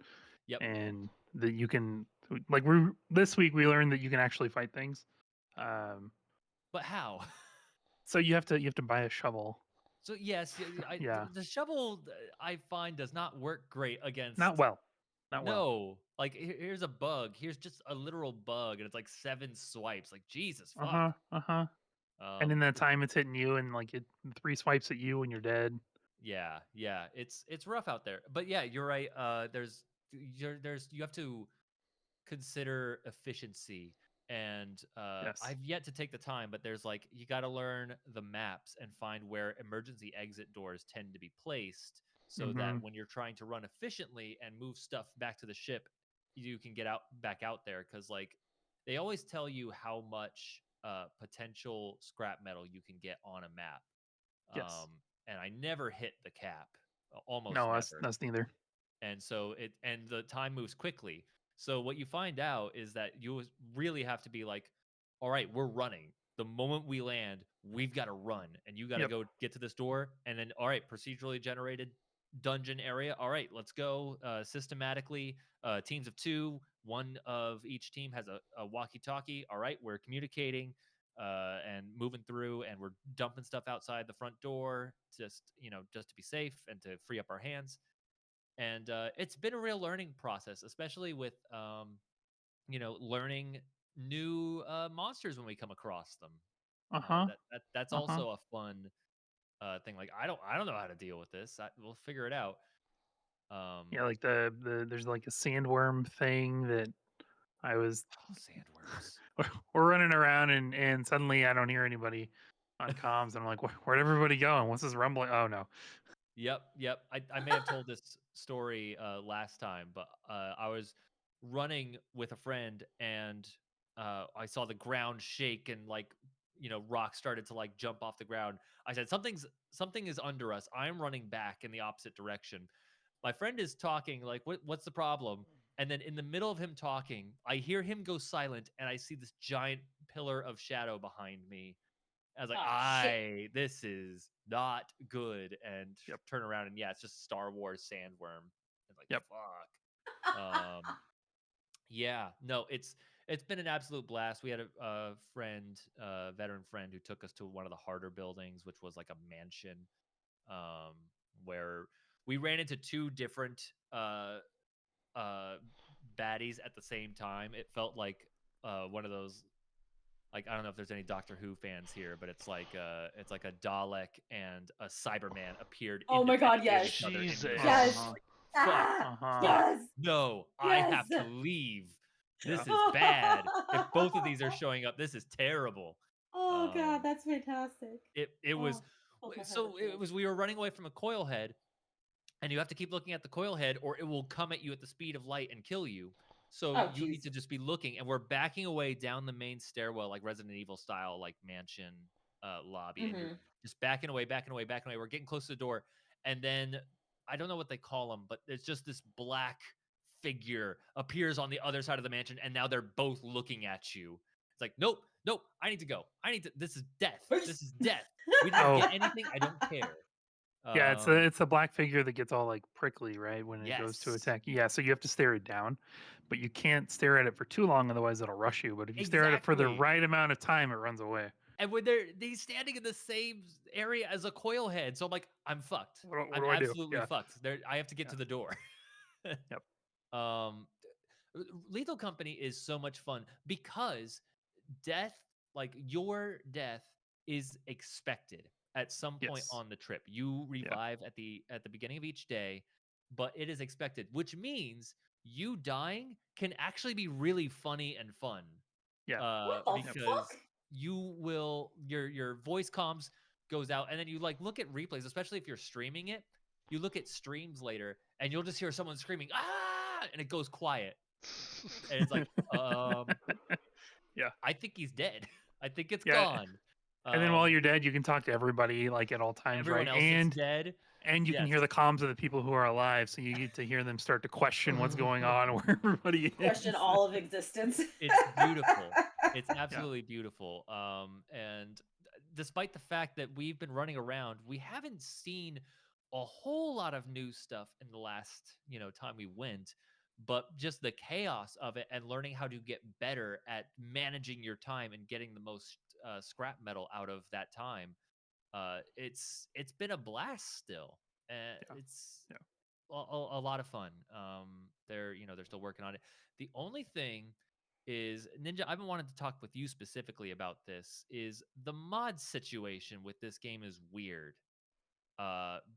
C: that you can, like, this week we learned that you can actually fight things.
B: But how?
C: So you have to buy a shovel.
B: So yes, the shovel I find does not work great against.
C: Not well.
B: No, like here's a bug. Here's just a literal bug, and it's like 7 swipes. Like, Jesus, fuck.
C: And in that time, it's hitting you, and like 3 swipes at you, and you're dead.
B: Yeah, it's rough out there. But yeah, you're right. You have to consider efficiency, and I've yet to take the time, but there's like, you got to learn the maps and find where emergency exit doors tend to be placed, so that when you're trying to run efficiently and move stuff back to the ship, you can get back out there, because like they always tell you how much potential scrap metal you can get on a map. And I never hit the cap. Almost
C: no,
B: never.
C: Us neither.
B: And so the time moves quickly. So what you find out is that you really have to be like, all right, we're running. The moment we land, we've got to run, and you got to go get to this door. And then, all right, procedurally generated dungeon area. All right, let's go systematically. Teams of 2, one of each team has a walkie-talkie. All right, we're communicating and moving through, and we're dumping stuff outside the front door, just to be safe and to free up our hands. And it's been a real learning process, especially with learning new monsters when we come across them. That's also a fun thing. Like, I don't know how to deal with this. We'll figure it out.
C: Like there's like a sandworm thing that I was
B: sandworms.
C: We're running around, and suddenly I don't hear anybody on comms, and I'm like, where'd everybody go? And what's this rumbling? Oh no.
B: Yep. I may have told this story last time, but I was running with a friend, and I saw the ground shake, and like rocks started to like jump off the ground. I said, something is under us. I'm running back in the opposite direction. My friend is talking, like, what's the problem? And then in the middle of him talking, I hear him go silent, and I see this giant pillar of shadow behind me. I was like, this is not good. And turn around, and it's just Star Wars sandworm. And like, fuck. Yeah, no, It's been an absolute blast. We had a friend, veteran friend, who took us to one of the harder buildings, which was like a mansion, where we ran into two different baddies at the same time. It felt like one of those, like, I don't know if there's any Doctor Who fans here, but it's like a Dalek and a Cyberman appeared
D: Oh my God,
B: independently of
D: yes.
B: each other in
A: Jesus.
B: this.
D: Yes.
B: Like, fuck,
C: Uh-huh.
D: Yes.
B: no, I
D: Yes.
B: have to leave. This
C: Yeah.
B: is bad. If both of these are showing up, this is terrible.
D: Oh God, that's fantastic.
B: It was
D: Oh, my heart
B: so
D: hurts
B: it
D: now.
B: was we were running away from a coil head, and you have to keep looking at the coil head or it will come at you at the speed of light and kill you. So
D: Oh,
B: you need
D: jeez.
B: to just be looking, and we're backing away down the main stairwell, like Resident Evil style, like mansion lobby, and you're
D: Mhm.
B: just backing away, backing away, backing away. We're getting close to the door, and then I don't know what they call them, but there's just this black figure appears on the other side of the mansion, and now they're both looking at you. It's like, nope, nope, I need to go. I need to. This is death. This is death. We didn't
C: Oh.
B: get anything. I don't care.
C: Yeah, it's a black figure that gets all like prickly, right, when it goes to
B: Yes.
C: attack. Yeah, so you have to stare it down, but you can't stare at it for too long, otherwise it'll rush you. But if you stare at it for the
B: Exactly.
C: right amount of time, it runs away.
B: And when he's standing in the same area as a coil head, so I'm like, I'm fucked.
C: What
B: I'm
C: do I do?
B: absolutely
C: Yeah,
B: fucked. There, I have to get
C: yeah,
B: to the door.
C: yep,
B: um, Lethal Company is so much fun because death, like your death, is expected at some point
C: yes,
B: on the trip. You
C: yeah,
B: revive at the beginning of each day, but it is expected, which means you dying can actually be really funny and fun.
C: yeah,
D: What the
C: yep.
B: Because
D: fuck?
B: you will your voice comms goes out, and then you like look at replays, especially if you're streaming it. You look at streams later, and you'll just hear someone screaming ah, and it goes quiet, and it's like,
C: Yeah,
B: I think he's dead. I think it's
C: yeah.
B: gone.
C: And then while
B: Um,
C: you're dead, you can talk to everybody like at all times,
B: Everyone
C: right?
B: else that's dead,
C: And you can
B: yes.
C: hear the comms of the people who are alive, so you get to hear them start to question what's going on, where everybody
D: Question
C: is.
D: all of existence.
B: It's beautiful. It's
C: Yeah,
B: absolutely beautiful. And despite the fact that we've been running around, we haven't seen a whole lot of new stuff in the last, time we went. But just the chaos of it and learning how to get better at managing your time and getting the most scrap metal out of that time. It's been a blast still.
C: yeah,
B: It's
C: yeah.
B: a lot of fun. They're still working on it. The only thing is, Ninja, I've been wanting to talk with you specifically about this. Is the mod situation with this game is weird,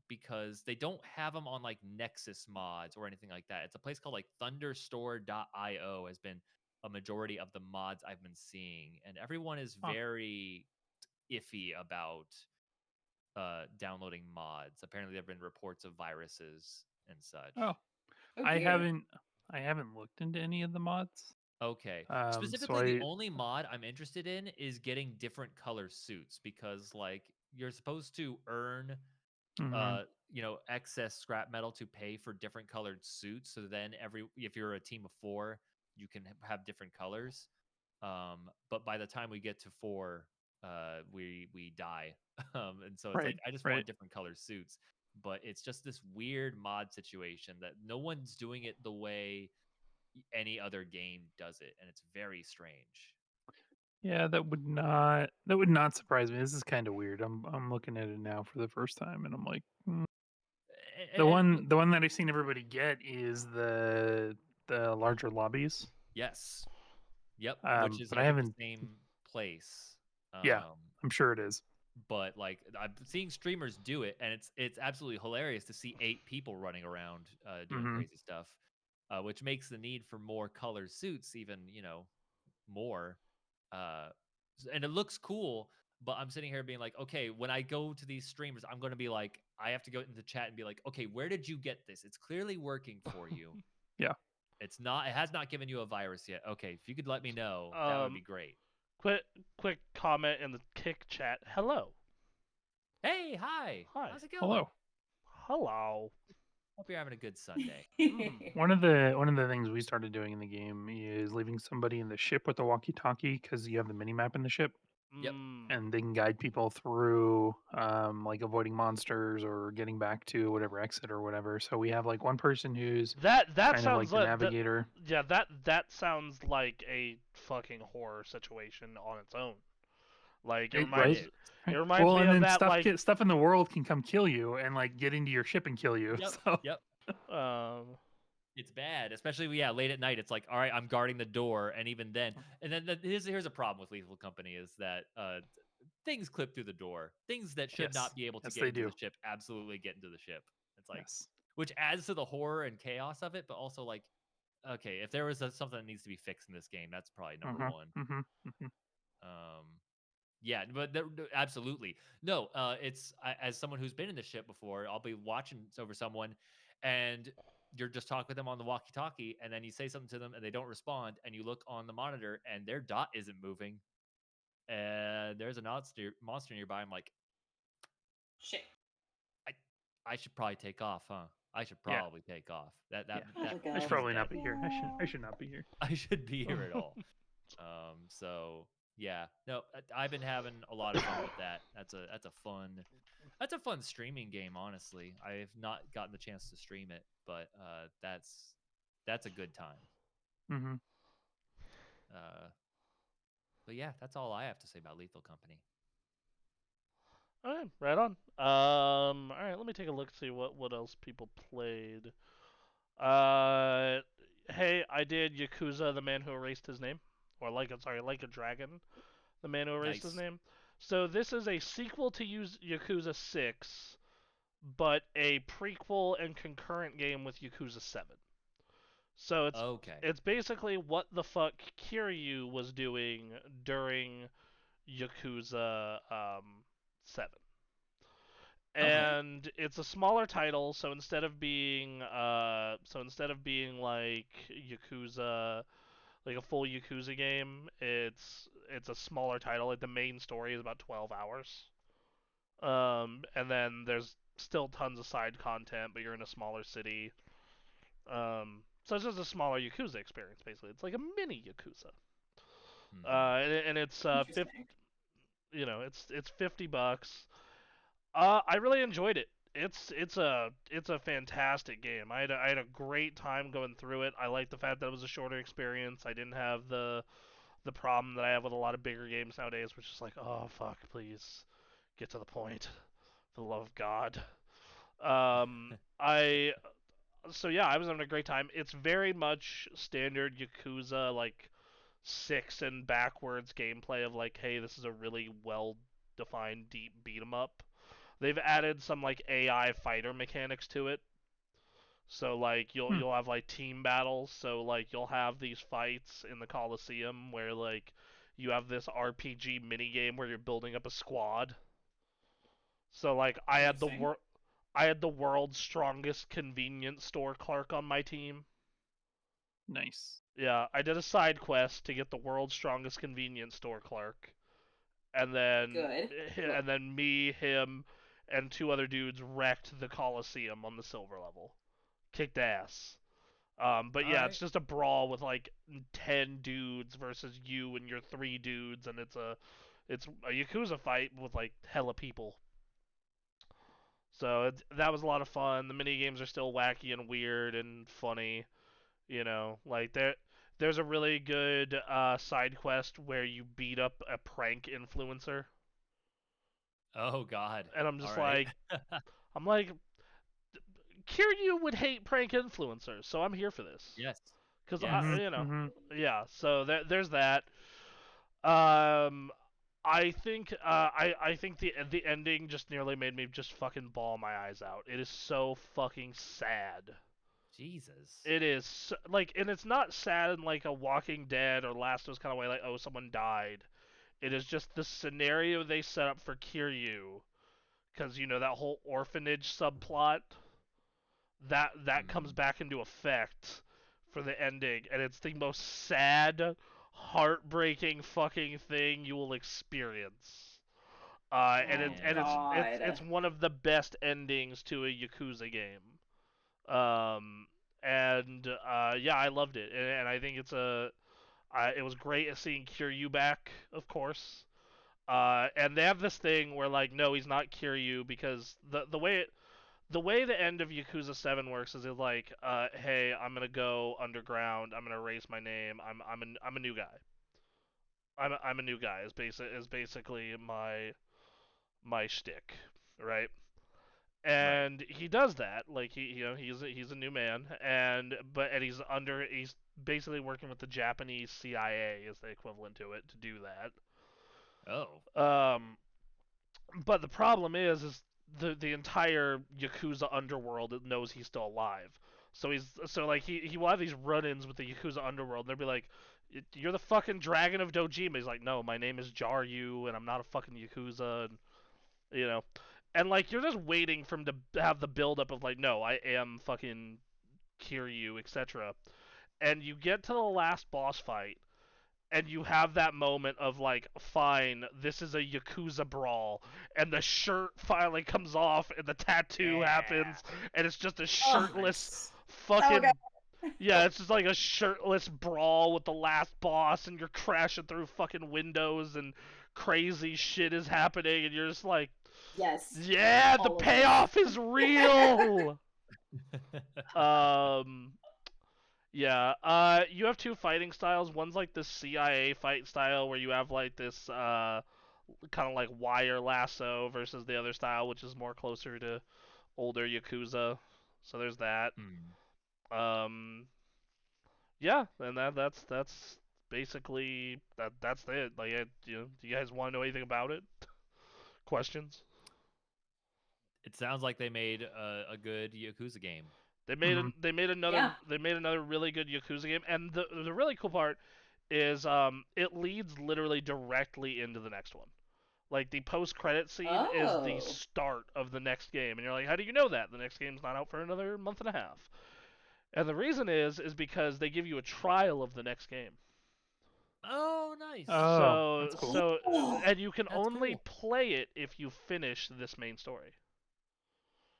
B: because they don't have them on like Nexus mods or anything like that. It's a place called like thunderstore.io has been a majority of the mods I've been seeing, and everyone is
C: Huh.
B: very iffy about downloading mods. Apparently, there have been reports of viruses and such.
C: Oh,
D: Oh
C: I
D: dear.
C: haven't looked into any of the mods.
B: Okay.
C: So
B: Specifically, the only mod I'm interested in is getting different color suits, because like you're supposed to earn
C: mhm,
B: excess scrap metal to pay for different colored suits, so then if you're a team of 4, you can have different colors. But by the time we get to 4, we die. And so it's like
C: right,
B: I just
C: right.
B: want different color suits, but it's just this weird mod situation that no one's doing it the way any other game does it, and it's very strange.
C: Yeah, that would not surprise me. This is kind of weird. I'm looking at it now for the first time, and I'm like, the
B: And
C: one that I've seen everybody get is the larger lobbies.
B: yes, yep, which is
C: But
B: I
C: I
B: think the
C: haven't.
B: same place.
C: Yeah, I'm sure it is.
B: But like I'm seeing streamers do it, and it's absolutely hilarious to see 8 people running around doing
C: Hmm.
B: crazy stuff, which makes the need for more color suits even more. And it looks cool, but I'm sitting here being like, okay, when I go to these streamers, I'm going to be like, I have to go into chat and be like, okay, where did you get this? It's clearly working for you.
C: Yeah.
B: It has not given you a virus yet. Okay, if you could let me know, that would be great.
A: Quick comment in the Kick chat. Hello.
B: Hey, hi.
A: Hi.
B: How's it going?
C: Hello.
A: Hello.
B: Hope you're having a good Sunday.
C: One of the things we started doing in the game is leaving somebody in the ship with the walkie-talkie, because you have the mini map in the ship.
B: Yep.
C: And they can guide people through like avoiding monsters or getting back to whatever exit or whatever. So we have like one person who's
A: that
C: kind of
A: sounds
C: like the navigator.
A: that sounds like a fucking horror situation on its own. Like it
C: Right?
A: reminds
C: Well,
A: me
C: and
A: of
C: then
A: that like
C: stuff in the world can come kill you and like get into your ship and kill you.
B: Yep.
C: So
B: Yep.
A: It's
B: bad, especially late at night. It's like, all right, I'm guarding the door, and even then, and then here's a problem with Lethal Company is that things clip through the door. Things that should not be able to get into the ship absolutely get into the ship. It's like, which adds to the horror and chaos of it, but also like, okay, if there was something that needs to be fixed in this game, that's probably number one. Yeah, but absolutely no. It's as someone who's been in the ship before, I'll be watching over someone, and you're just talking with them on the walkie-talkie, and then you say something to them, and they don't respond, and you look on the monitor, and their dot isn't moving, and there's a monster nearby. I'm like,
D: shit.
B: I should probably take off, huh? I should probably take off.
C: I should probably not be here. I should not be here.
B: I should be here at all. So yeah, no, I've been having a lot of fun with that. That's a fun streaming game. Honestly, I've not gotten the chance to stream it, but that's a good time. But yeah, that's all I have to say about Lethal Company.
A: All right, right on. All right, let me take a look, see what else people played. Hey, I did Yakuza: The Man Who Erased His Name, or Like a Dragon, The Man Who Erased His Name. So this is a sequel to Yakuza 6, but a prequel and concurrent game with Yakuza 7. So it's basically what the fuck Kiryu was doing during Yakuza 7. And it's a smaller title, so instead of being like Yakuza, like a full Yakuza game, it's a smaller title. Like the main story is about 12 hours. And then there's still tons of side content, but you're in a smaller city. So it's just a smaller Yakuza experience, basically. It's like a mini Yakuza. And it's it's $50. I really enjoyed it. It's a fantastic game. I had a great time going through it. I like the fact that it was a shorter experience. I didn't have the problem that I have with a lot of bigger games nowadays, which is like, oh fuck, please get to the point, for the love of God. I was having a great time. It's very much standard Yakuza, like 6 and backwards gameplay of like, hey, this is a really well defined deep beat 'em up. They've added some like AI fighter mechanics to it. So like you'll have like team battles. So like you'll have these fights in the Coliseum where like you have this RPG mini game where you're building up a squad. So like I had the world's strongest convenience store clerk on my team.
C: Nice.
A: Yeah, I did a side quest to get the world's strongest convenience store clerk. And then me, him, and 2 other dudes wrecked the Coliseum on the silver level. Kicked ass. But yeah, it's just a brawl with like 10 dudes versus you and your 3 dudes, and it's a Yakuza fight with like hella people. So that was a lot of fun. The mini games are still wacky and weird and funny. Like there's a really good side quest where you beat up a prank influencer.
B: Oh God!
A: And I'm just I'm like, Kiryu would hate prank influencers, so I'm here for this.
B: Yes.
A: Because yeah. So there's that. I think I think the ending just nearly made me just fucking bawl my eyes out. It is so fucking sad.
B: Jesus.
A: It is like, and it's not sad in like a Walking Dead or Last of Us kind of way, like, oh, someone died. It is just the scenario they set up for Kiryu, because that whole orphanage subplot that comes back into effect for the ending, and it's the most sad, heartbreaking fucking thing you will experience. It's one of the best endings to a Yakuza game. Yeah, I loved it, and I think it was great seeing Kiryu back, of course. And they have this thing where like, no, he's not Kiryu because the way the end of Yakuza 7 works is it's like, hey, I'm gonna go underground. I'm gonna erase my name. I'm a new guy. I'm a new guy. Is basically my shtick, right? And he does that. Like he's a new man, and he's basically working with the Japanese CIA is the equivalent to it to do that.
B: Oh.
A: But the problem is the entire Yakuza underworld knows he's still alive. So like he will have these run-ins with the Yakuza underworld. And they'll be like, "You're the fucking Dragon of Dojima." He's like, "No, my name is Jaryu, and I'm not a fucking Yakuza." And you know, and like you're just waiting for him to have the build-up of like, "No, I am fucking Kiryu, etc." And you get to the last boss fight, and you have that moment of like, fine, this is a Yakuza brawl, and the shirt finally comes off, and the tattoo happens, and it's just a shirtless fucking yeah, it's just like a shirtless brawl with the last boss, and you're crashing through fucking windows, and crazy shit is happening, and you're just like,
D: yes,
A: yeah, the payoff is real. Yeah, you have two fighting styles. One's like the CIA fight style where you have like this kind of like wire lasso versus the other style, which is more closer to older Yakuza. So there's that. Um, yeah, and that's basically that's it. Like, do you guys want to know anything about it? Questions?
B: It sounds like they made a good Yakuza game.
A: They made another really good Yakuza game, and the really cool part is it leads literally directly into the next one. Like the post credit scene is the start of the next game, and you're like, how do you know that? The next game's not out for another month and a half. And the reason is because they give you a trial of the next game.
B: Oh, nice.
C: Oh, that's cool.
A: And you can only play it if you finish this main story.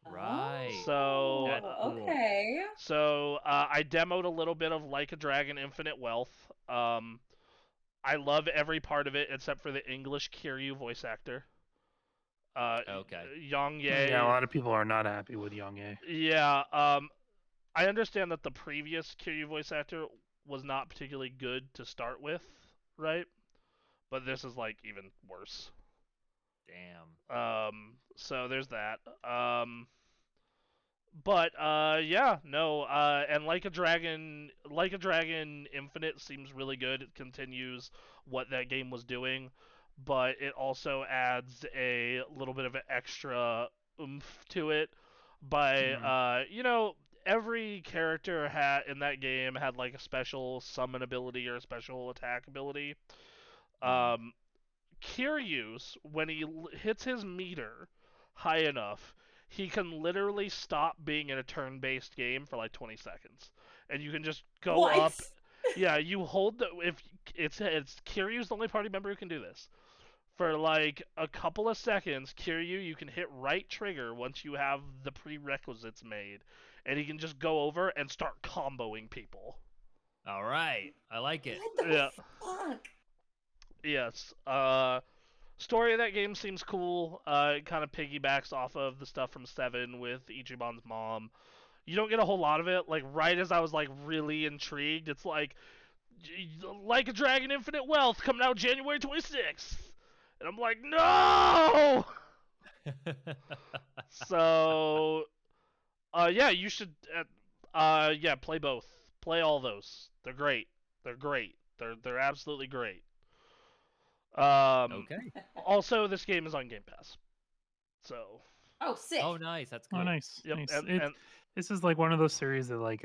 B: Right.
A: So
D: okay.
A: So I demoed a little bit of Like a Dragon Infinite Wealth. I love every part of it except for the English Kiryu voice actor.
B: Okay.
A: Yang Ye.
C: Yeah, a lot of people are not happy with Yang Ye.
A: Yeah. I understand that the previous Kiryu voice actor was not particularly good to start with, right? But this is like even worse.
B: Damn.
A: So there's that. But yeah, no, and Like a Dragon Infinite seems really good. It continues what that game was doing, but it also adds a little bit of an extra oomph to it by every character in that game had like a special summon ability or a special attack ability. Kiryu's, when he hits his meter high enough, he can literally stop being in a turn-based game for like 20 seconds, and you can just go up. Yeah, you hold if it's Kiryu's the only party member who can do this. For like a couple of seconds, Kiryu, you can hit right trigger once you have the prerequisites made, and he can just go over and start comboing people.
B: All right, I like it.
D: What the fuck?
A: Yes. Story of that game seems cool. It kind of piggybacks off of the stuff from 7 with Ichiban's mom. You don't get a whole lot of it. Like, right as I was, like, really intrigued, it's like a Dragon Infinite Wealth coming out January 26th. And I'm like, no! So, yeah, you should, yeah, play both. Play all those. They're great. They're great. They're absolutely great.
B: Okay.
A: Also, this game is on Game Pass. So.
D: Oh, sick.
B: Oh, nice. That's cool.
C: Oh, nice.
A: Yep.
C: Nice.
A: And
C: this is like one of those series that like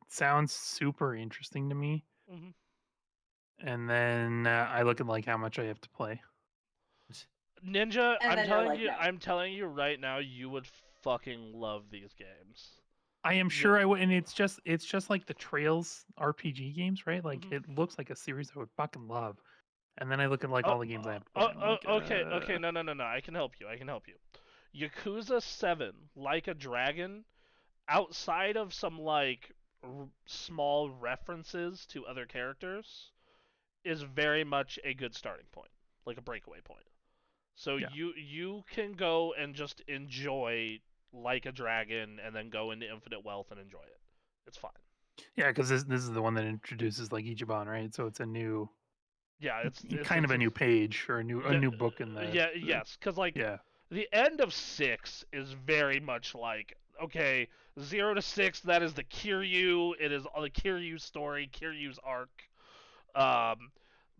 C: sounds super interesting to me.
A: Mm-hmm.
C: And then I look at like how much I have to play.
A: Ninja,
D: And
A: I'm telling you right now, you would fucking love these games.
C: I am sure I would, and it's just like the Trails RPG games, right? Like
A: Mm-hmm.
C: it looks like a series I would fucking love. And then I look at like all the games I have to play.
A: Okay, no. I can help you. Yakuza 7, Like a Dragon, outside of some like small references to other characters, is very much a good starting point. like a breakaway point. So
C: Yeah.
A: you can go and just enjoy Like a Dragon, and then go into Infinite Wealth and enjoy it. It's fine.
C: Yeah, because this is the one that introduces like Ichiban, right? So it's a new,
A: Yeah, it's
C: kind of a new page or a
A: yeah,
C: new book in the.
A: yes, because like
C: Yeah.
A: the end of 6 is very much like, okay, 0 to 6, that is the Kiryu. It is the Kiryu story, Kiryu's arc.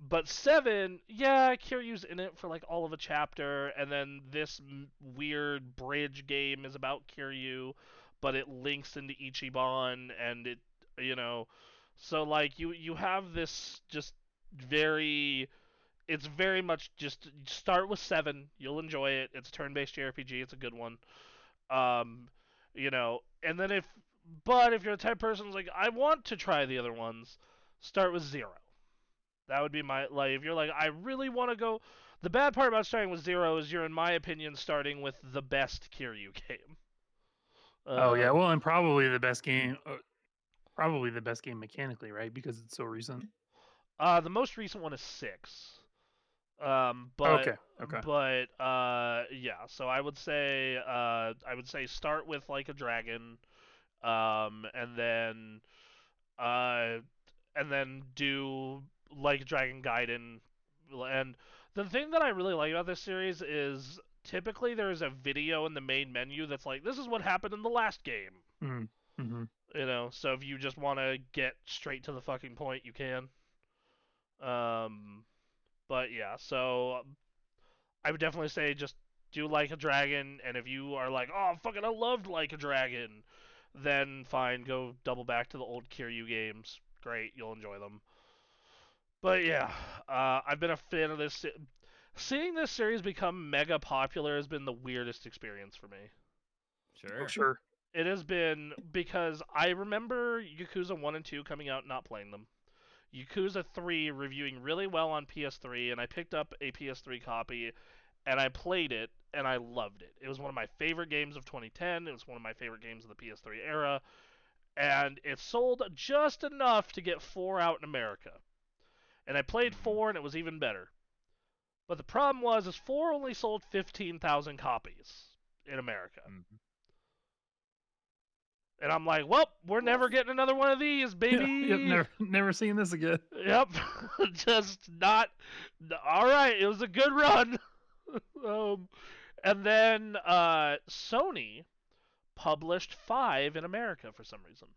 A: But 7, yeah, Kiryu's in it for like all of a chapter, and then this weird bridge game is about Kiryu, but it links into Ichiban, and it, you know, so like you have this just very, it's very much just start with 7, you'll enjoy it. It's a turn-based JRPG, it's a good one. Um, and then if you're the type of person who's like, I want to try the other ones, start with 0. That would be my, like, if you're like, I really want to go. The bad part about starting with 0 is you're, in my opinion, starting with the best Kiryu game.
C: Oh yeah, well, and probably the best game, mechanically, right? Because it's so recent.
A: The most recent one is 6. But
C: Okay.
A: yeah. So I would say start with Like a Dragon, and then uh, do Like Dragon Gaiden. And the thing that I really like about this series is typically there's a video in the main menu that's like, this is what happened in the last game.
C: Mm-hmm.
A: So if you just want to get straight to the fucking point, you can. But yeah, so I would definitely say just do Like a Dragon, and if you are like, oh, fucking, I loved Like a Dragon, then fine, go double back to the old Kiryu games. Great, you'll enjoy them. But yeah, I've been a fan of this. Seeing this series become mega popular has been the weirdest experience for me.
C: Sure.
A: It has been, because I remember Yakuza 1 and 2 coming out and not playing them. Yakuza 3 reviewing really well on PS3, and I picked up a PS3 copy, and I played it, and I loved it. It was one of my favorite games of 2010. It was one of my favorite games of the PS3 era, and it sold just enough to get 4 out in America. And I played 4, and it was even better. But the problem was, is 4 only sold 15,000 copies in America. And I'm like, well, we're never getting another one of these, baby.
C: Yep, never seen this again.
A: Yep, just not. All right, it was a good run. And then Sony published 5 in America for some reason.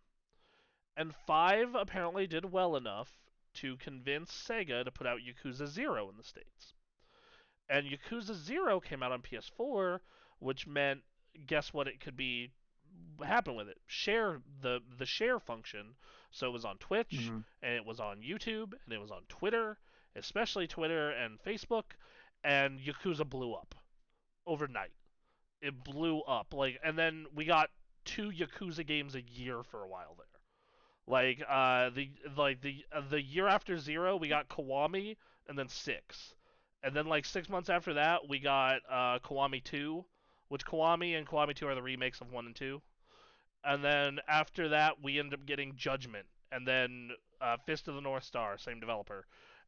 A: And 5 apparently did well enough to convince Sega to put out Yakuza 0 in the States. And Yakuza 0 came out on PS4, which meant, guess what it could be happen with it? Share the share function. So it was on Twitch, and it was on YouTube, and it was on Twitter, especially Twitter and Facebook, and Yakuza blew up overnight. It blew up, like, and then we got 2 Yakuza games a year for a while there. Like the year after 0, we got Kiwami, and then 6. And then like 6 months after that, we got Kiwami 2, which Kiwami and Kiwami 2 are the remakes of 1 and 2. And then after that, we ended up getting Judgment, and then Fist of the North Star, same developer.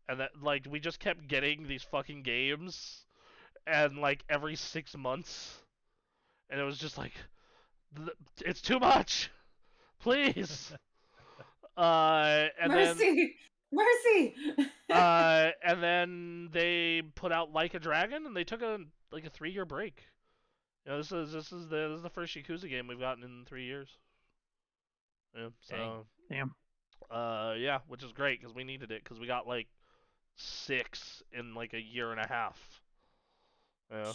A: And that, like, we just kept getting these fucking games, and like every 6 months, and it was just like, it's too much, please. And
D: Mercy! Mercy!
A: and then they put out Like a Dragon, and they took a 3-year break. You know, this is the first Yakuza game we've gotten in 3 years. Yeah, so
C: damn.
A: Yeah, which is great because we needed it, because we got like 6 in like a year and a half. Yeah.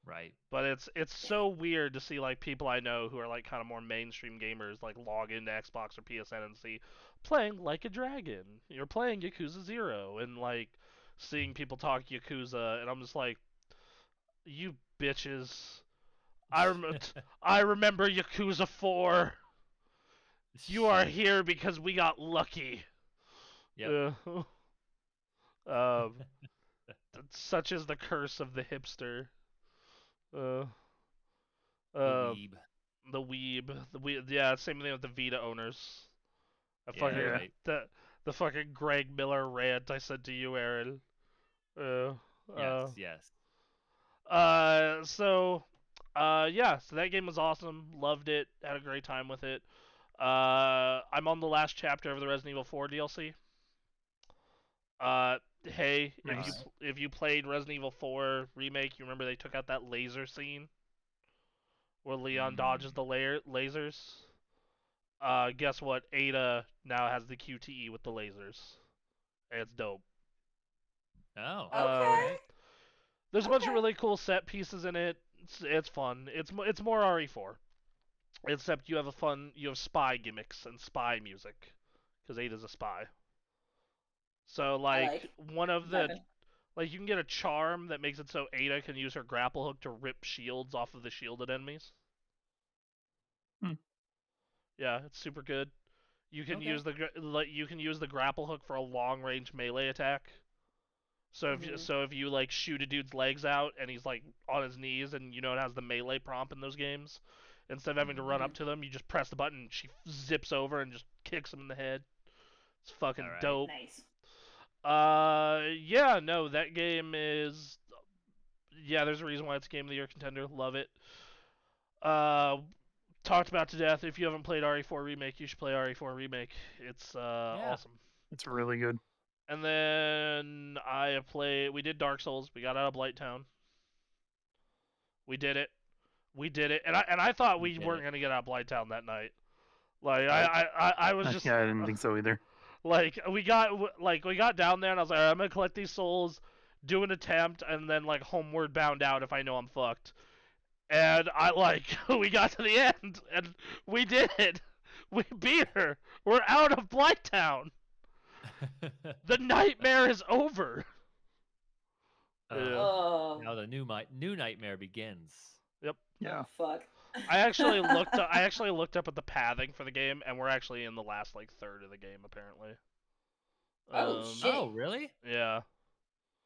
B: Right.
A: But it's so weird to see like people I know who are like kind of more mainstream gamers like log into Xbox or PSN and see playing Like a Dragon. You're playing Yakuza 0, and like seeing people talk Yakuza, and I'm just like, you bitches. I remember Yakuza 4. You are here because we got lucky.
B: Yeah.
A: Such is the curse of the hipster.
B: The weeb.
A: The weeb. Yeah, same thing with the Vita owners.
B: Right.
A: The fucking Greg Miller rant I sent to you, Aaron.
B: Yes, yes.
A: So that game was awesome. Loved it. Had a great time with it. I'm on the last chapter of the Resident Evil 4 DLC. Hey,
C: Nice.
A: if you played Resident Evil 4 remake, you remember they took out that laser scene where Leon dodges the lasers. Guess what? Ada now has the QTE with the lasers. And it's dope.
B: Oh,
D: Okay.
B: right.
A: There's a bunch of really cool set pieces in it. It's fun. It's more RE4, except you have spy gimmicks and spy music, because Ada's a spy. So
D: I
A: like
D: like
A: one of the
D: vibing.
A: like you can get a charm that makes it so Ada can use her grapple hook to rip shields off of the shielded enemies.
C: Hmm.
A: Yeah, it's super good. You can
B: Okay.
A: use the grapple hook for a long range melee attack. So if you like shoot a dude's legs out and he's like on his knees and it has the melee prompt in those games, instead of having to run up to them, you just press the button and she zips over and just kicks him in the head. It's fucking
B: Alright.
A: dope.
D: Nice.
A: Yeah, no, that game is there's a reason why it's Game of the Year contender. Love it. Talked about to death. If you haven't played RE4 Remake, you should play RE4 Remake. It's awesome.
C: It's really good.
A: And then we did Dark Souls. We got out of Blighttown. We did it. And I thought we weren't gonna get out of Blighttown that night. Like I was just
C: Yeah, I didn't think so either.
A: like we got down there and I was like, I'm gonna collect these souls, do an attempt, and then like homeward bound out if I know I'm fucked. And we got to the end and we did it. We beat her. We're out of Blighttown. The nightmare is over.
D: Oh.
B: Now the new nightmare begins.
A: Yep.
C: Yeah.
D: Oh, fuck.
A: I actually looked up at the pathing for the game, and we're actually in the last third of the game apparently.
D: Oh, shit.
B: Oh, really?
A: Yeah.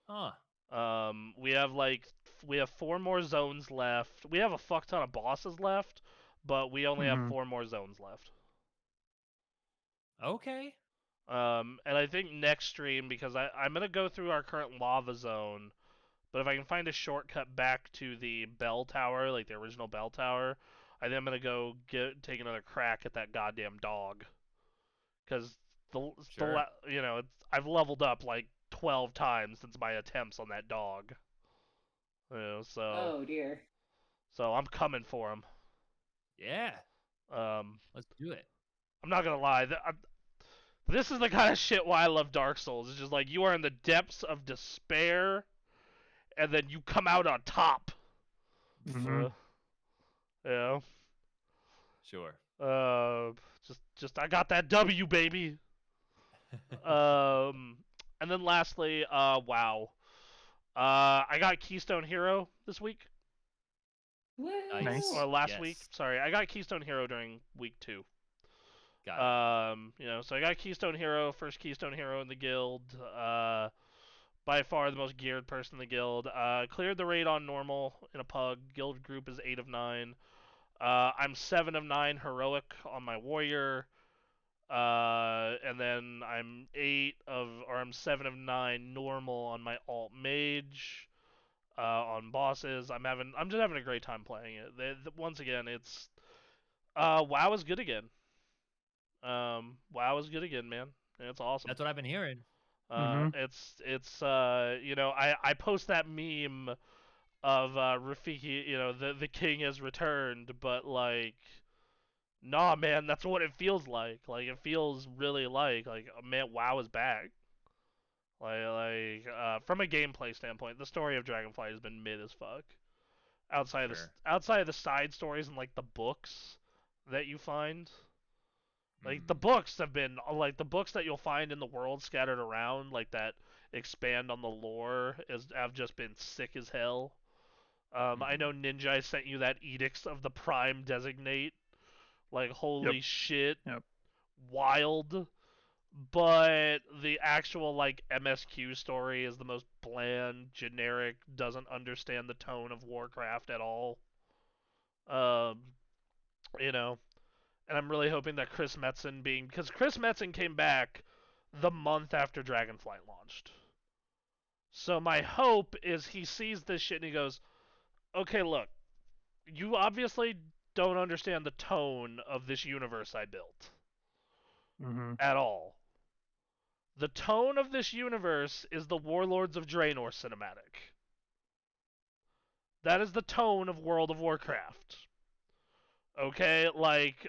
B: Huh.
A: We have 4 more zones left. We have a fuck ton of bosses left, but we only have 4 more zones left.
B: Okay.
A: And I think next stream, because I'm gonna go through our current lava zone, but if I can find a shortcut back to the bell tower, like the original bell tower, I think I'm gonna go take another crack at that goddamn dog. Because I've leveled up like 12 times since my attempts on that dog.
D: Oh dear.
A: So I'm coming for him.
B: Yeah. Let's do it.
A: I'm not gonna lie. This is the kind of shit why I love Dark Souls. It's just like you are in the depths of despair, and then you come out on top.
C: Mm-hmm.
A: Yeah.
B: Sure.
A: Just I got that W, baby. And then lastly, WoW. I got Keystone Hero this week.
C: Nice.
A: Or last week. Sorry, I got Keystone Hero during week 2.
B: Got it.
A: So I got Keystone Hero, first Keystone Hero in the guild. By far the most geared person in the guild. Cleared the raid on normal in a pug. Guild group is 8 of 9. I'm 7 of 9 heroic on my warrior. And then I'm 7 of 9 normal on my alt mage. On bosses, I'm just having a great time playing it. Once again, it's WoW is good again. WoW is good again, man. It's awesome.
B: That's what I've been hearing.
A: It's I post that meme of Rafiki, the king has returned, but like, nah, man, that's what it feels like. Like it feels really like man, WoW is back. From a gameplay standpoint, the story of Dragonflight has been mid as fuck. Outside of the side stories and like the books that you find. Like the books have been the books that you'll find in the world scattered around, like that expand on the lore, have just been sick as hell. I know Ninja, I sent you that Edicts of the Prime Designate. Like holy shit, wild. But the actual MSQ story is the most bland, generic, doesn't understand the tone of Warcraft at all. And I'm really hoping that because Chris Metzen came back the month after Dragonflight launched. So my hope is he sees this shit and he goes, okay, look, you obviously don't understand the tone of this universe I built at all. The tone of this universe is the Warlords of Draenor cinematic. That is the tone of World of Warcraft. Okay, like,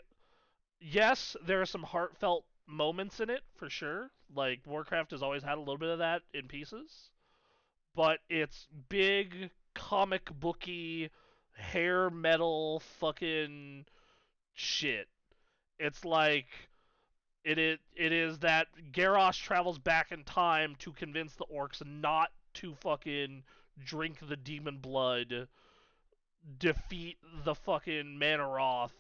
A: yes, there are some heartfelt moments in it, for sure. Like, Warcraft has always had a little bit of that in pieces. But it's big, comic booky, hair metal fucking shit. It's like it is that Garrosh travels back in time to convince the orcs not to fucking drink the demon blood, defeat the fucking Manaroth,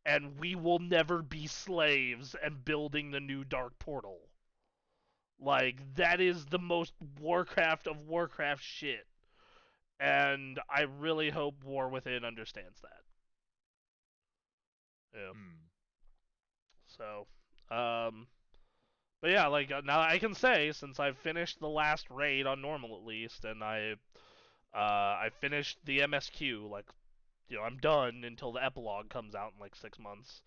A: and we will never be slaves, and building the new dark portal. Like, that is the most Warcraft of Warcraft shit. And I really hope War Within understands that. Yeah. So, but yeah, like, now I can say, since I've finished the last raid on normal at least, and I finished the MSQ, like, I'm done until the epilogue comes out in like 6 months.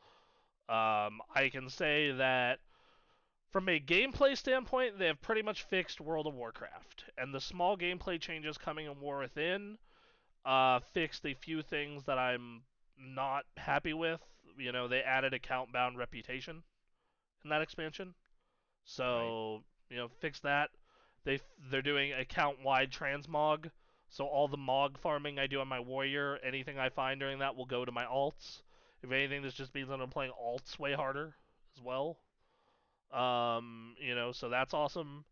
A: I can say that from a gameplay standpoint, they have pretty much fixed World of Warcraft, and the small gameplay changes coming in War Within fixed a few things that I'm not happy with. They added a count-bound reputation in that expansion, so fix that. They're doing a count-wide transmog, so all the mog farming I do on my warrior, anything I find during that will go to my alts. If anything, this just means that I'm playing alts way harder as well. So that's awesome.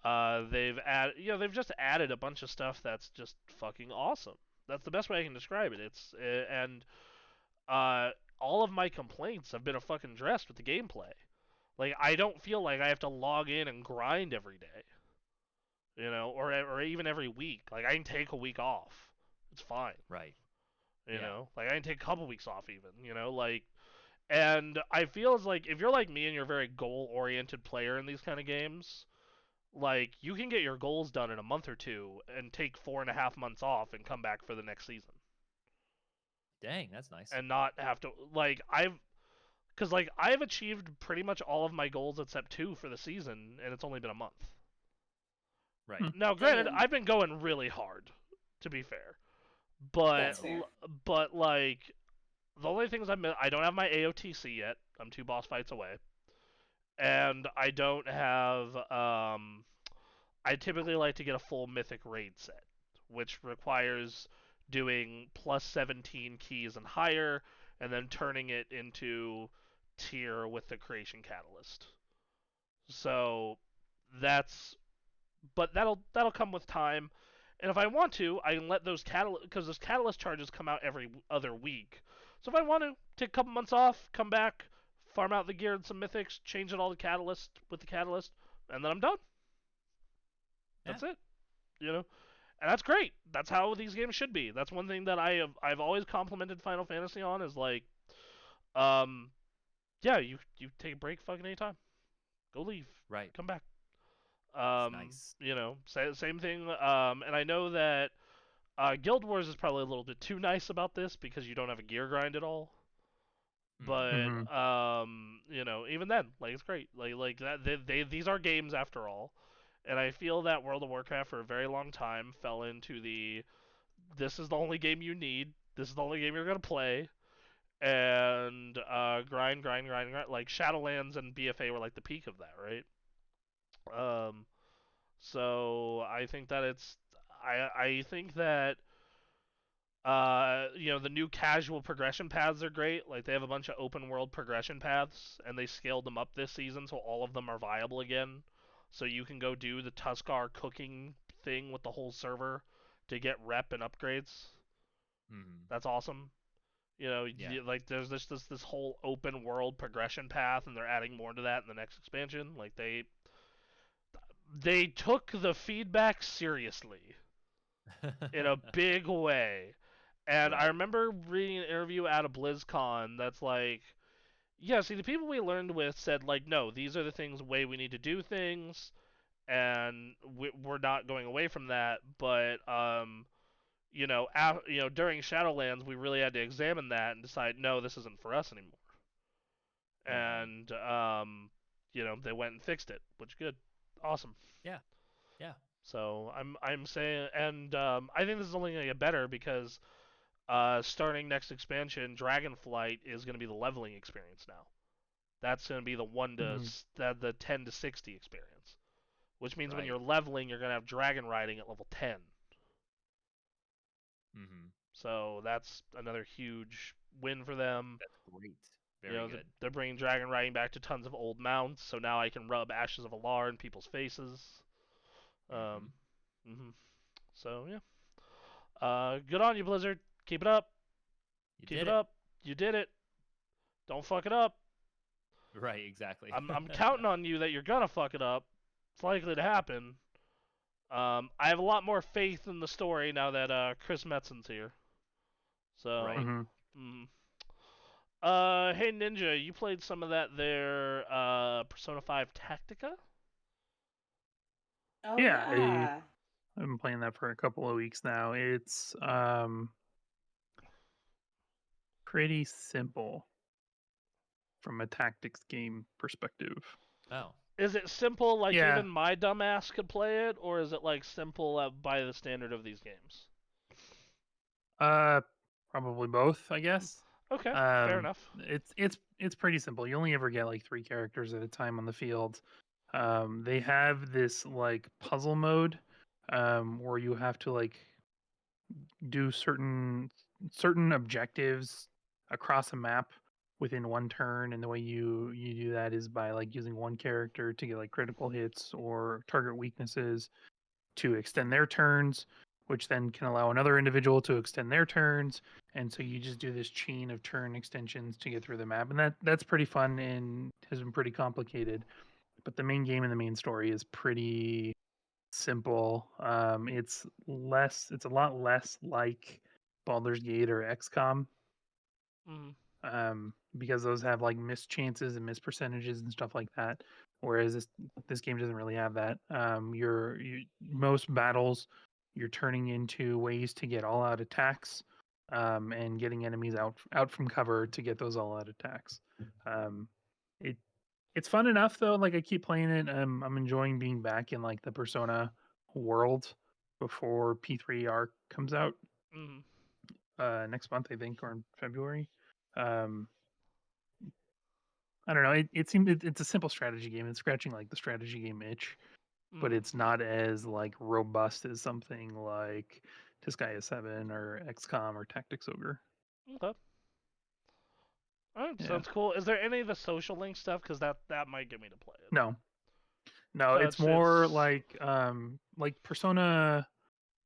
A: They've just added a bunch of stuff that's just fucking awesome. That's the best way I can describe it. And all of my complaints have been fucking addressed with the gameplay. Like, I don't feel like I have to log in and grind every day, or even every week. Like, I can take a week off. It's fine.
B: Right.
A: Like, I can take a couple weeks off even. Like, and I feel as like if you're like me and you're a very goal-oriented player in these kind of games, like, you can get your goals done in a month or two and take 4.5 months off and come back for the next season.
B: Dang, that's nice.
A: And not have to, like, because, like, I've achieved pretty much all of my goals except 2 for the season, and it's only been a month.
B: Right.
A: Now, granted, I've been going really hard, to be fair. But, like, the only things I don't have my AOTC yet. I'm 2 boss fights away. And I don't have, I typically like to get a full Mythic raid set, which requires doing plus 17 keys and higher, and then turning it into tier with the creation catalyst. So but that'll come with time. And if I want to, I can let those because those catalyst charges come out every other week. So if I want to take a couple months off, come back, farm out the gear and some mythics, change it all to catalyst with the catalyst, and then I'm done. That's it. And that's great. That's how these games should be. That's one thing that I've always complimented Final Fantasy on is like, yeah, you take a break fucking anytime. Go leave.
B: Right.
A: Come back.
B: Nice.
A: Same thing. And I know that Guild Wars is probably a little bit too nice about this because you don't have a gear grind at all. But even then, like, it's great. Like that. These are games after all. And I feel that World of Warcraft for a very long time fell into this is the only game you need. This is the only game you're gonna play. And grind. Like Shadowlands and BFA were like the peak of that, right? So I think that I think that the new casual progression paths are great. Like, they have a bunch of open world progression paths, and they scaled them up this season, so all of them are viable again. So you can go do the Tuskar cooking thing with the whole server to get rep and upgrades. That's awesome. Like, there's this whole open world progression path, and they're adding more to that in the next expansion. Like, they took the feedback seriously in a big way. And I remember reading an interview out of BlizzCon that's like, yeah, see, the people we learned with said, like, no, these are the way we need to do things, and we're not going away from that. But during Shadowlands, we really had to examine that and decide, no, this isn't for us anymore. And they went and fixed it, which is good, awesome.
B: Yeah.
A: So I'm saying, and I think this is only gonna get better because starting next expansion, Dragonflight is gonna be the leveling experience now. That's gonna be the the 10 to 60 experience, which means when you're leveling, you're gonna have dragon riding at level 10.
B: Mm-hmm.
A: So that's another huge win for them.
B: That's great. Very good.
A: They're bringing dragon riding back to tons of old mounts, so now I can rub Ashes of Alar in people's faces. So yeah. Good on you, Blizzard. Keep it up. Keep it up. You did it. Don't fuck it up.
B: Right, exactly.
A: I'm counting on you that you're gonna fuck it up. It's likely to happen. I have a lot more faith in the story now that Chris Metzen's here. So,
B: right.
A: Hey Ninja, you played some of that there, Persona 5 Tactica?
D: Oh
C: yeah. I've been playing that for a couple of weeks now. It's pretty simple from a tactics game perspective.
B: Oh.
A: Is it simple like even my dumbass could play it, or is it like simple by the standard of these games?
C: Probably both, I guess.
A: Okay, fair enough.
C: It's pretty simple. You only ever get like 3 characters at a time on the field. They have this like puzzle mode where you have to like do certain objectives across a map within one turn, and the way you do that is by like using one character to get like critical hits or target weaknesses to extend their turns, which then can allow another individual to extend their turns, and so you just do this chain of turn extensions to get through the map, and that's pretty fun and has been pretty complicated. But the main game and the main story is pretty simple. It's a lot less like Baldur's Gate or XCOM. Because those have like missed chances and missed percentages and stuff like that. Whereas this game doesn't really have that. Most battles you're turning into ways to get all out attacks, and getting enemies out from cover to get those all out attacks. It's fun enough though. Like I keep playing it. I'm enjoying being back in like the Persona world before P3 Arc comes out next month, I think, or in February. I don't know. It seems it's a simple strategy game. It's scratching like the strategy game itch, but it's not as like robust as something like Disgaea 7 or XCOM or Tactics Ogre.
A: Okay. Alright, sounds cool. Is there any of the social link stuff? Because that might get me to play it.
C: No, so it's more like Persona.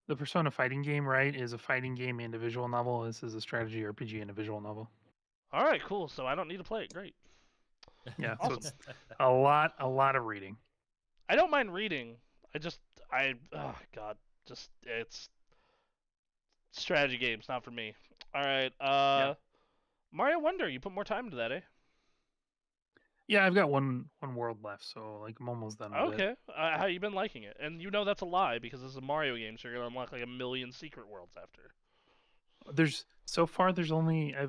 C: The Persona fighting game, right, is a fighting game and a visual novel. This is a strategy RPG and a visual novel.
A: All right, cool. So I don't need to play it. Great.
C: Yeah, awesome. So it's a lot of reading.
A: I don't mind reading. It's strategy games, not for me. All right, Mario Wonder, you put more time into that, eh?
C: Yeah, I've got one world left, so like I'm almost done with it.
A: Okay, how you been liking it? And you know that's a lie because this is a Mario game, so you're gonna unlock like a million secret worlds after.
C: There's only I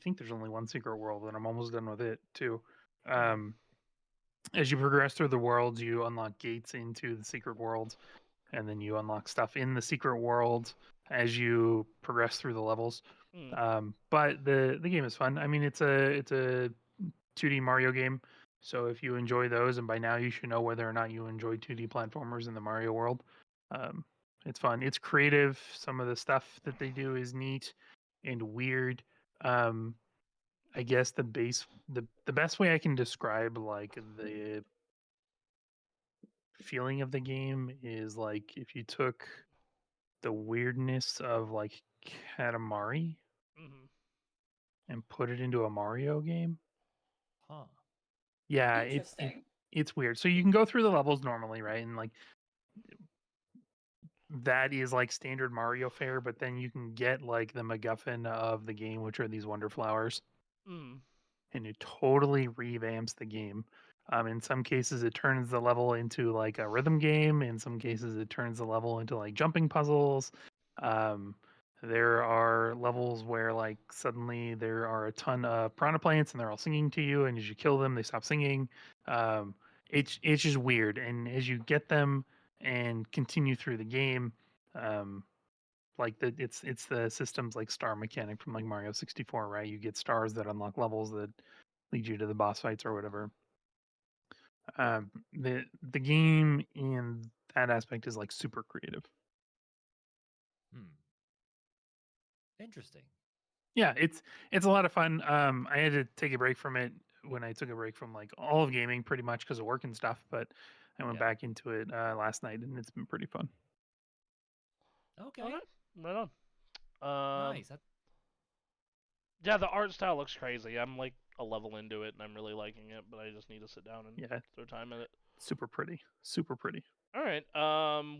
C: think there's only one secret world, and I'm almost done with it too. As you progress through the worlds, you unlock gates into the secret worlds, and then you unlock stuff in the secret world as you progress through the levels. But the game is fun. I mean, it's a 2D Mario game, so if you enjoy those, and by now you should know whether or not you enjoy 2D platformers in the Mario world. It's fun. It's creative. Some of the stuff that they do is neat and weird. I guess the best way I can describe like the feeling of the game is like if you took the weirdness of like Katamari and put it into a Mario game.
B: Huh.
C: Yeah, it's weird. So you can go through the levels normally, right? And like that is like standard Mario fare, but then you can get like the MacGuffin of the game, which are these Wonder Flowers. And it totally revamps the game. In some cases, it turns the level into like a rhythm game. In some cases, it turns the level into like jumping puzzles. Um, there are levels where like suddenly there are a ton of piranha plants and they're all singing to you, and as you kill them, they stop singing. Um, it's just weird, and as you get them and continue through the game, like it's the systems like star mechanic from like Mario 64, right? You get stars that unlock levels that lead you to the boss fights or whatever. The game in that aspect is like super creative.
B: Interesting.
C: Yeah, it's a lot of fun. I had to take a break from it when I took a break from like all of gaming pretty much because of work and stuff, but I went back into it last night and it's been pretty fun.
B: Okay.
A: Right on.
B: Nice.
A: Yeah, the art style looks crazy. I'm like a level into it and I'm really liking it, but I just need to sit down and throw time in it.
C: Super pretty. Super pretty.
A: All right.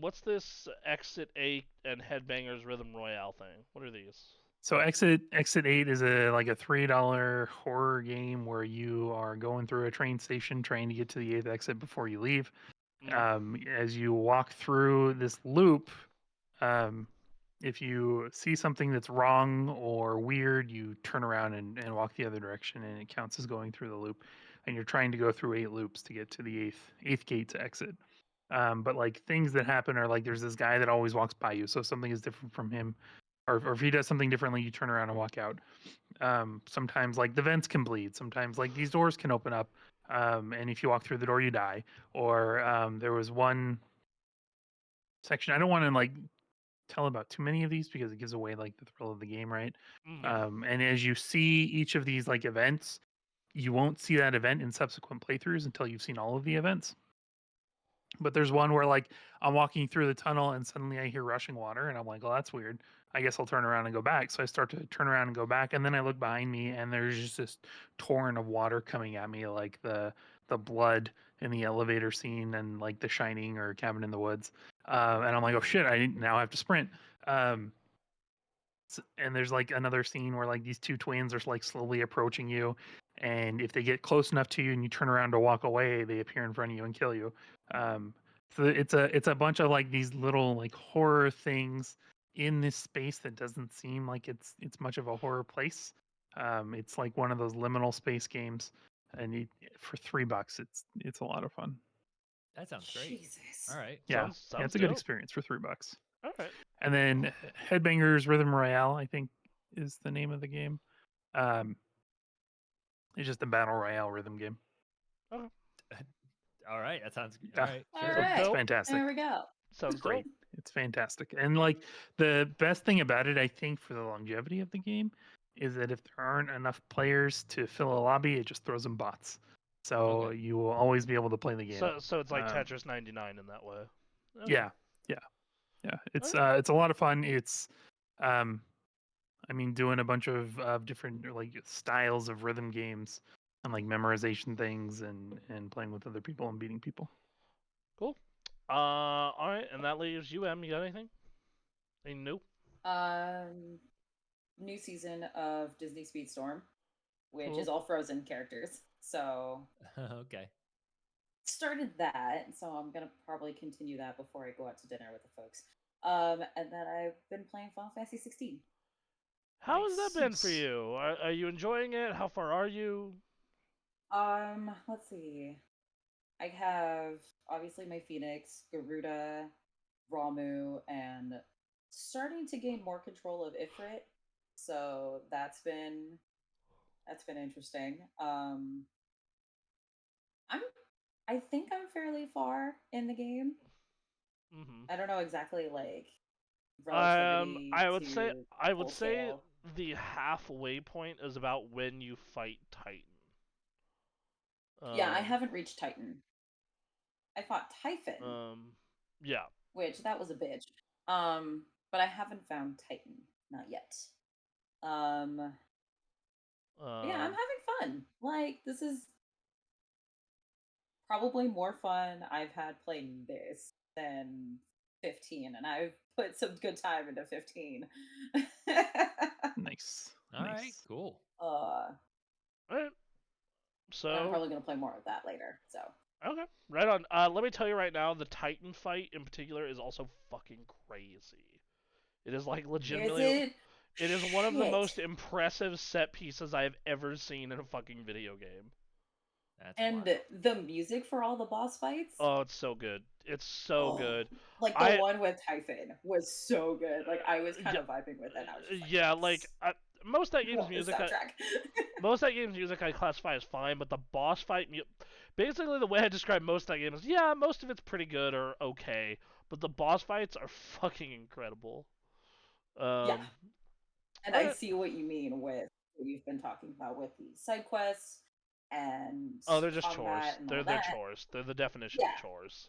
A: What's this Exit 8 and Headbangers Rhythm Royale thing? What are these?
C: So Exit 8 is a $3 horror game where you are going through a train station trying to get to the 8th exit before you leave. As you walk through this loop, if you see something that's wrong or weird, you turn around and walk the other direction, and it counts as going through the loop. And you're trying to go through 8 loops to get to the eighth gate to exit. But like things that happen are like there's this guy that always walks by you, so if something is different from him, or if he does something differently, you turn around and walk out. Sometimes like the vents can bleed. Sometimes like these doors can open up, and if you walk through the door, you die. Or there was one section. I don't want to like tell about too many of these because it gives away like the thrill of the game, right? And as you see each of these like events, you won't see that event in subsequent playthroughs until you've seen all of the events. But there's one where like I'm walking through the tunnel and suddenly I hear rushing water and I'm like, "Oh, that's weird. I guess I'll turn around and go back." So I start to turn around and go back, and then I look behind me and there's just this torrent of water coming at me, like the blood in the elevator scene and like The Shining or Cabin in the Woods. And I'm like, "Oh shit! I now have to sprint." And there's like another scene where like these two twins are like slowly approaching you, and if they get close enough to you and you turn around to walk away, they appear in front of you and kill you. So it's a bunch of like these little like horror things in this space that doesn't seem like it's much of a horror place. It's like one of those liminal space games, and for $3, it's a lot of fun.
B: That sounds great.
D: Jesus.
B: All right.
C: Yeah,
A: sounds
C: it's a good experience for $3.
A: All right.
C: And then Headbangers Rhythm Royale, I think, is the name of the game. It's just a battle royale rhythm game.
A: Okay.
B: All right, that sounds
C: Yeah.
B: all right.
D: All
B: Sure.
D: right.
C: It's fantastic.
D: There we go.
A: Sounds
C: It's great.
A: dope.
C: It's fantastic. And like the best thing about it, I think, for the longevity of the game is that if there aren't enough players to fill a lobby, it just throws in bots. So you will always be able to play the game.
A: So it's like Tetris 99 in that way.
C: Okay. Yeah. It's a lot of fun. It's I mean, doing a bunch of different like styles of rhythm games and like memorization things and playing with other people and beating people.
A: Cool. All right, and that leaves you, Em. You got anything? Anything new?
D: New season of Disney Speedstorm, which is all Frozen characters. So
B: okay.
D: Started that, so I'm gonna probably continue that before I go out to dinner with the folks. And then I've been playing Final Fantasy 16.
A: How has that been for you? Are you enjoying it? How far are you?
D: Let's see. I have obviously my Phoenix, Garuda, Ramu, and starting to gain more control of Ifrit. So that's been interesting. I think I'm fairly far in the game. I don't know exactly like relativity.
A: I would say the halfway point is about when you fight Titan.
D: Yeah, I haven't reached Titan. I fought Typhon.
A: Yeah.
D: Which that was a bitch. But I haven't found Titan, not yet. Yeah, I'm having fun. Like this is probably more fun I've had playing this than 15, and I've put some good time into 15.
C: Nice.
B: All right, cool.
A: So
D: I'm probably gonna play more of that later. So
A: okay, right on. Let me tell you right now, the Titan fight in particular is also fucking crazy. It is like legitimately.
D: is it?
A: It is one of the
D: Shit.
A: most impressive set pieces I have ever seen in a fucking video game.
B: That's
D: And
B: wild.
D: the music for all the boss fights.
A: Oh, it's so good. It's so good.
D: Like the one with Typhon was so good. Like I was kind of vibing with it. I was just like,
A: yeah, like most of that game's
D: want this
A: music. Most of that game's music I classify as fine, but the boss fight, basically the way I describe most of that game is, yeah, most of it's pretty good or okay, but the boss fights are fucking incredible.
D: Yeah. And I
A: alright.
D: see what you mean with what you've been talking about with the side quests and
A: Oh, they're just chores.
D: combat and all
A: They're
D: that.
A: chores. They're the definition of chores.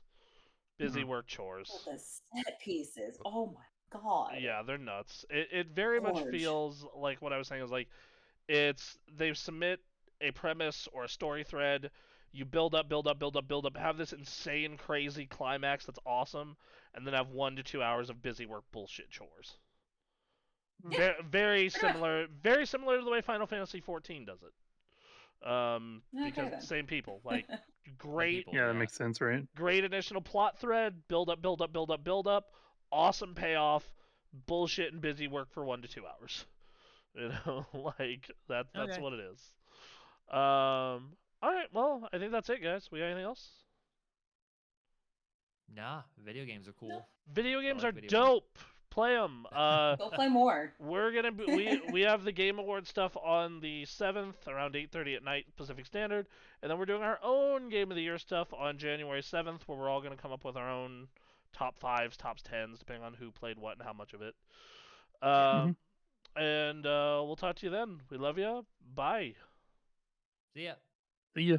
A: Busy work chores.
D: But the set pieces, oh my god.
A: Yeah, they're nuts. It very much feels like what I was saying is like they submit a premise or a story thread, you build up, have this insane crazy climax that's awesome, and then have 1 to 2 hours of busy work bullshit chores.
D: Yeah,
A: very similar to the way Final Fantasy 14 does it. Because same people, like great.
C: Yeah, that makes sense, right?
A: Great initial plot thread, build up, awesome payoff, bullshit and busy work for 1 to 2 hours. You know, like that's what it is. All right, well, I think that's it, guys. We got anything else?
B: Nah, video games are cool.
D: No.
A: Video games are dope. Play them.
D: Go play more.
A: We're gonna we have the Game Award stuff on the 7th around 8:30 at night Pacific Standard, and then we're doing our own Game of the Year stuff on January 7th, where we're all gonna come up with our own top 5s, top 10s, depending on who played what and how much of it. And we'll talk to you then. We love you. Bye.
B: See ya.
C: See ya.